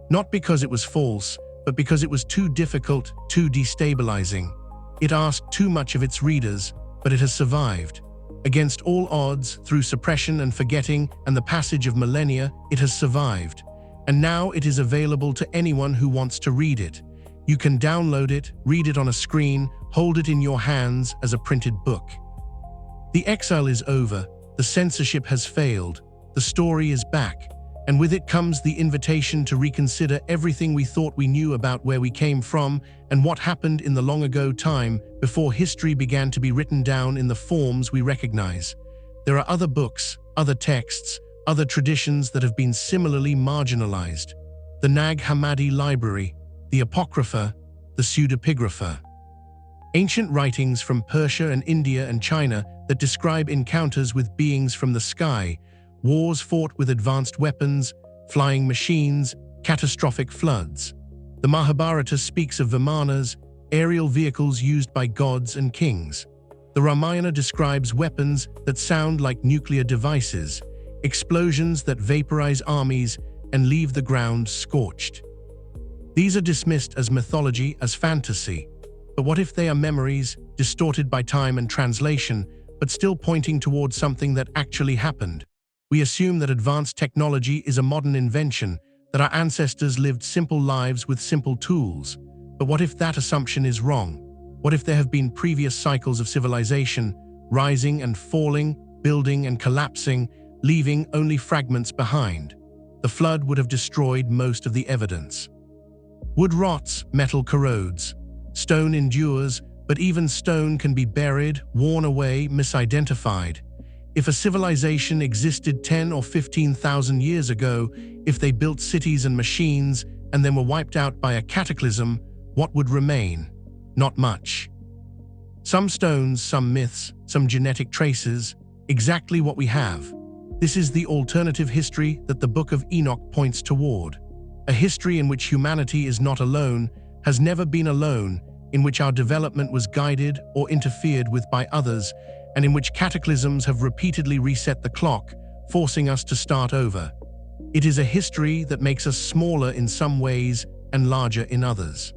Not because it was false, but because it was too difficult, too destabilizing. It asked too much of its readers, but it has survived. Against all odds, through suppression and forgetting and the passage of millennia, it has survived. And now it is available to anyone who wants to read it. You can download it, read it on a screen, hold it in your hands as a printed book. The exile is over, the censorship has failed, The story is back, and with it comes the invitation to reconsider everything we thought we knew about where we came from and what happened in the long ago time before history began to be written down in the forms we recognize. There are other books, other texts, other traditions that have been similarly marginalized. The Nag Hammadi Library, the Apocrypha, the Pseudepigrapha. Ancient writings from Persia and India and China that describe encounters with beings from the sky, wars fought with advanced weapons, flying machines, catastrophic floods. The Mahabharata speaks of Vimanas, aerial vehicles used by gods and kings. The Ramayana describes weapons that sound like nuclear devices, explosions that vaporize armies and leave the ground scorched. These are dismissed as mythology, as fantasy. But what if they are memories, distorted by time and translation, but still pointing towards something that actually happened? We assume that advanced technology is a modern invention, that our ancestors lived simple lives with simple tools. But what if that assumption is wrong? What if there have been previous cycles of civilization, rising and falling, building and collapsing, leaving only fragments behind? The flood would have destroyed most of the evidence. Wood rots, metal corrodes. Stone endures, but even stone can be buried, worn away, misidentified. If a civilization existed 10 or 15,000 years ago, if they built cities and machines and then were wiped out by a cataclysm, what would remain? Not much. Some stones, some myths, some genetic traces, exactly what we have. This is the alternative history that the Book of Enoch points toward. A history in which humanity is not alone, has never been alone, in which our development was guided or interfered with by others, and in which cataclysms have repeatedly reset the clock, forcing us to start over. It is a history that makes us smaller in some ways and larger in others.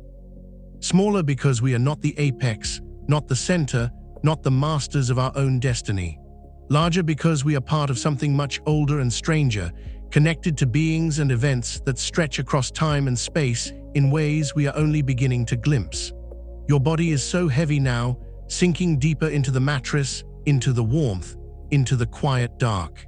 Smaller because we are not the apex, not the center, not the masters of our own destiny. Larger because we are part of something much older and stranger, connected to beings and events that stretch across time and space in ways we are only beginning to glimpse. Your body is so heavy now, sinking deeper into the mattress, into the warmth, into the quiet dark.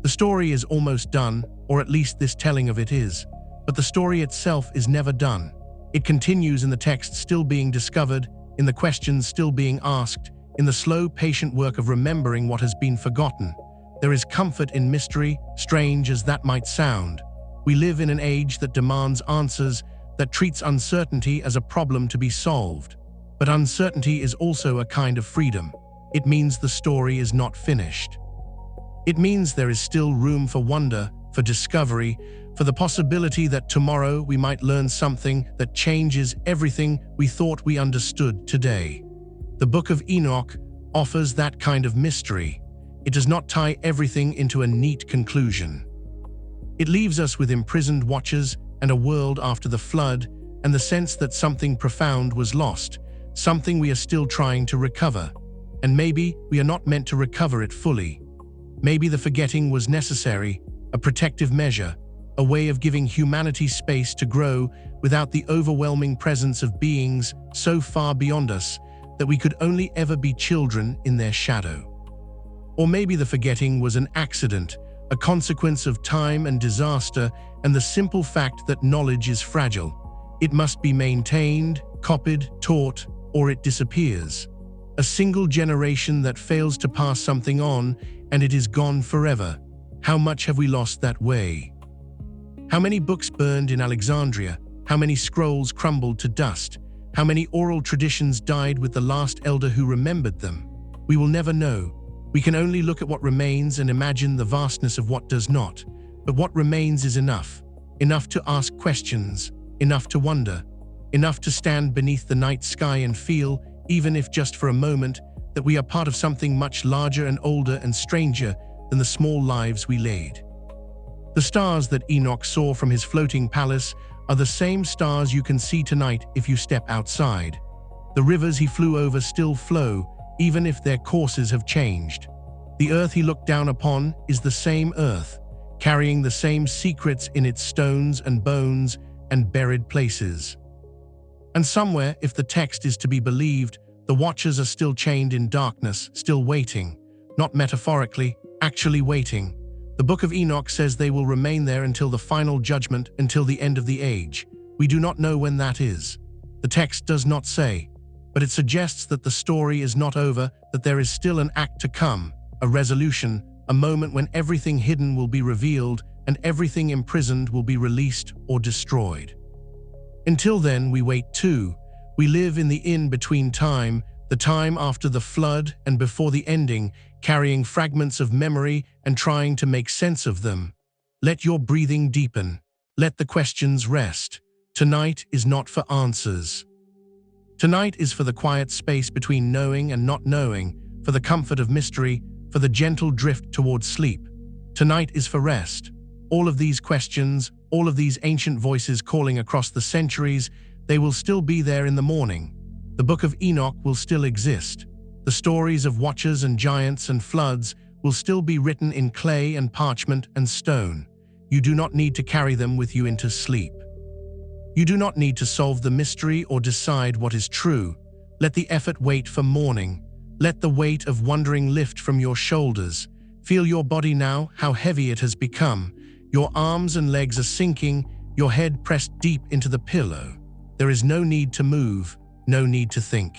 The story is almost done, or at least this telling of it is, but the story itself is never done. It continues in the text still being discovered, in the questions still being asked, in the slow, patient work of remembering what has been forgotten. There is comfort in mystery, strange as that might sound. We live in an age that demands answers, that treats uncertainty as a problem to be solved. But uncertainty is also a kind of freedom. It means the story is not finished. It means there is still room for wonder, for discovery, for the possibility that tomorrow we might learn something that changes everything we thought we understood today. The Book of Enoch offers that kind of mystery. It does not tie everything into a neat conclusion. It leaves us with imprisoned watchers and a world after the flood, and the sense that something profound was lost, something we are still trying to recover. And maybe we are not meant to recover it fully. Maybe the forgetting was necessary, a protective measure, a way of giving humanity space to grow without the overwhelming presence of beings so far beyond us that we could only ever be children in their shadow. Or maybe the forgetting was an accident, a consequence of time and disaster, and the simple fact that knowledge is fragile. It must be maintained, copied, taught, or it disappears. A single generation that fails to pass something on, and it is gone forever. How much have we lost that way? How many books burned in Alexandria? How many scrolls crumbled to dust? How many oral traditions died with the last elder who remembered them? We will never know. We can only look at what remains and imagine the vastness of what does not. But what remains is enough. Enough to ask questions, enough to wonder, enough to stand beneath the night sky and feel, even if just for a moment, that we are part of something much larger and older and stranger than the small lives we led. The stars that Enoch saw from his floating palace are the same stars you can see tonight if you step outside. The rivers he flew over still flow, even if their courses have changed. The earth he looked down upon is the same earth, carrying the same secrets in its stones and bones and buried places. And somewhere, if the text is to be believed, the watchers are still chained in darkness, still waiting, not metaphorically, actually waiting, The Book of Enoch says they will remain there until the final judgment, until the end of the age. We do not know when that is. The text does not say, but it suggests that the story is not over, that there is still an act to come, a resolution, a moment when everything hidden will be revealed and everything imprisoned will be released or destroyed. Until then, we wait too. We live in the in-between time, the time after the flood and before the ending, carrying fragments of memory and trying to make sense of them. Let your breathing deepen. Let the questions rest. Tonight is not for answers. Tonight is for the quiet space between knowing and not knowing, for the comfort of mystery, for the gentle drift towards sleep. Tonight is for rest. All of these questions, all of these ancient voices calling across the centuries, they will still be there in the morning. The Book of Enoch will still exist. The stories of watchers and giants and floods will still be written in clay and parchment and stone. You do not need to carry them with you into sleep. You do not need to solve the mystery or decide what is true. Let the effort wait for morning. Let the weight of wondering lift from your shoulders. Feel your body now, how heavy it has become. Your arms and legs are sinking, your head pressed deep into the pillow. There is no need to move, no need to think.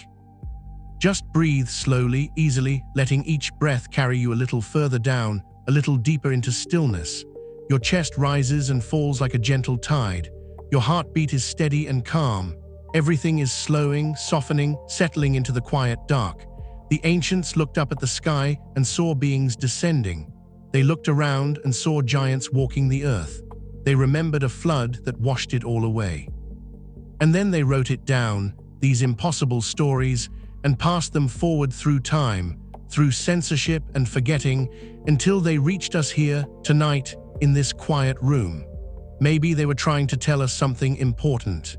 Just breathe slowly, easily, letting each breath carry you a little further down, a little deeper into stillness. Your chest rises and falls like a gentle tide. Your heartbeat is steady and calm. Everything is slowing, softening, settling into the quiet dark. The ancients looked up at the sky and saw beings descending. They looked around and saw giants walking the earth. They remembered a flood that washed it all away. And then they wrote it down, these impossible stories, and passed them forward through time, through censorship and forgetting, until they reached us here, tonight, in this quiet room. Maybe they were trying to tell us something important.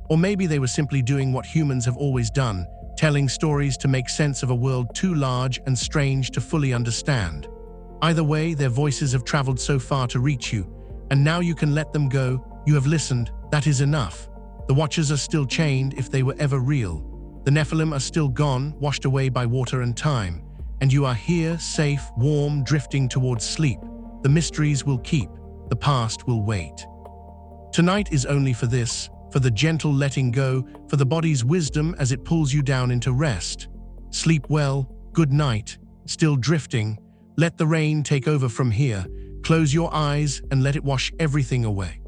Or maybe they were simply doing what humans have always done, telling stories to make sense of a world too large and strange to fully understand. Either way, their voices have traveled so far to reach you, and now you can let them go. You have listened, that is enough. The Watchers are still chained if they were ever real. The Nephilim are still gone, washed away by water and time. And you are here, safe, warm, drifting towards sleep. The mysteries will keep. The past will wait. Tonight is only for this, for the gentle letting go, for the body's wisdom as it pulls you down into rest. Sleep well, good night, still drifting. Let the rain take over from here. Close your eyes and let it wash everything away.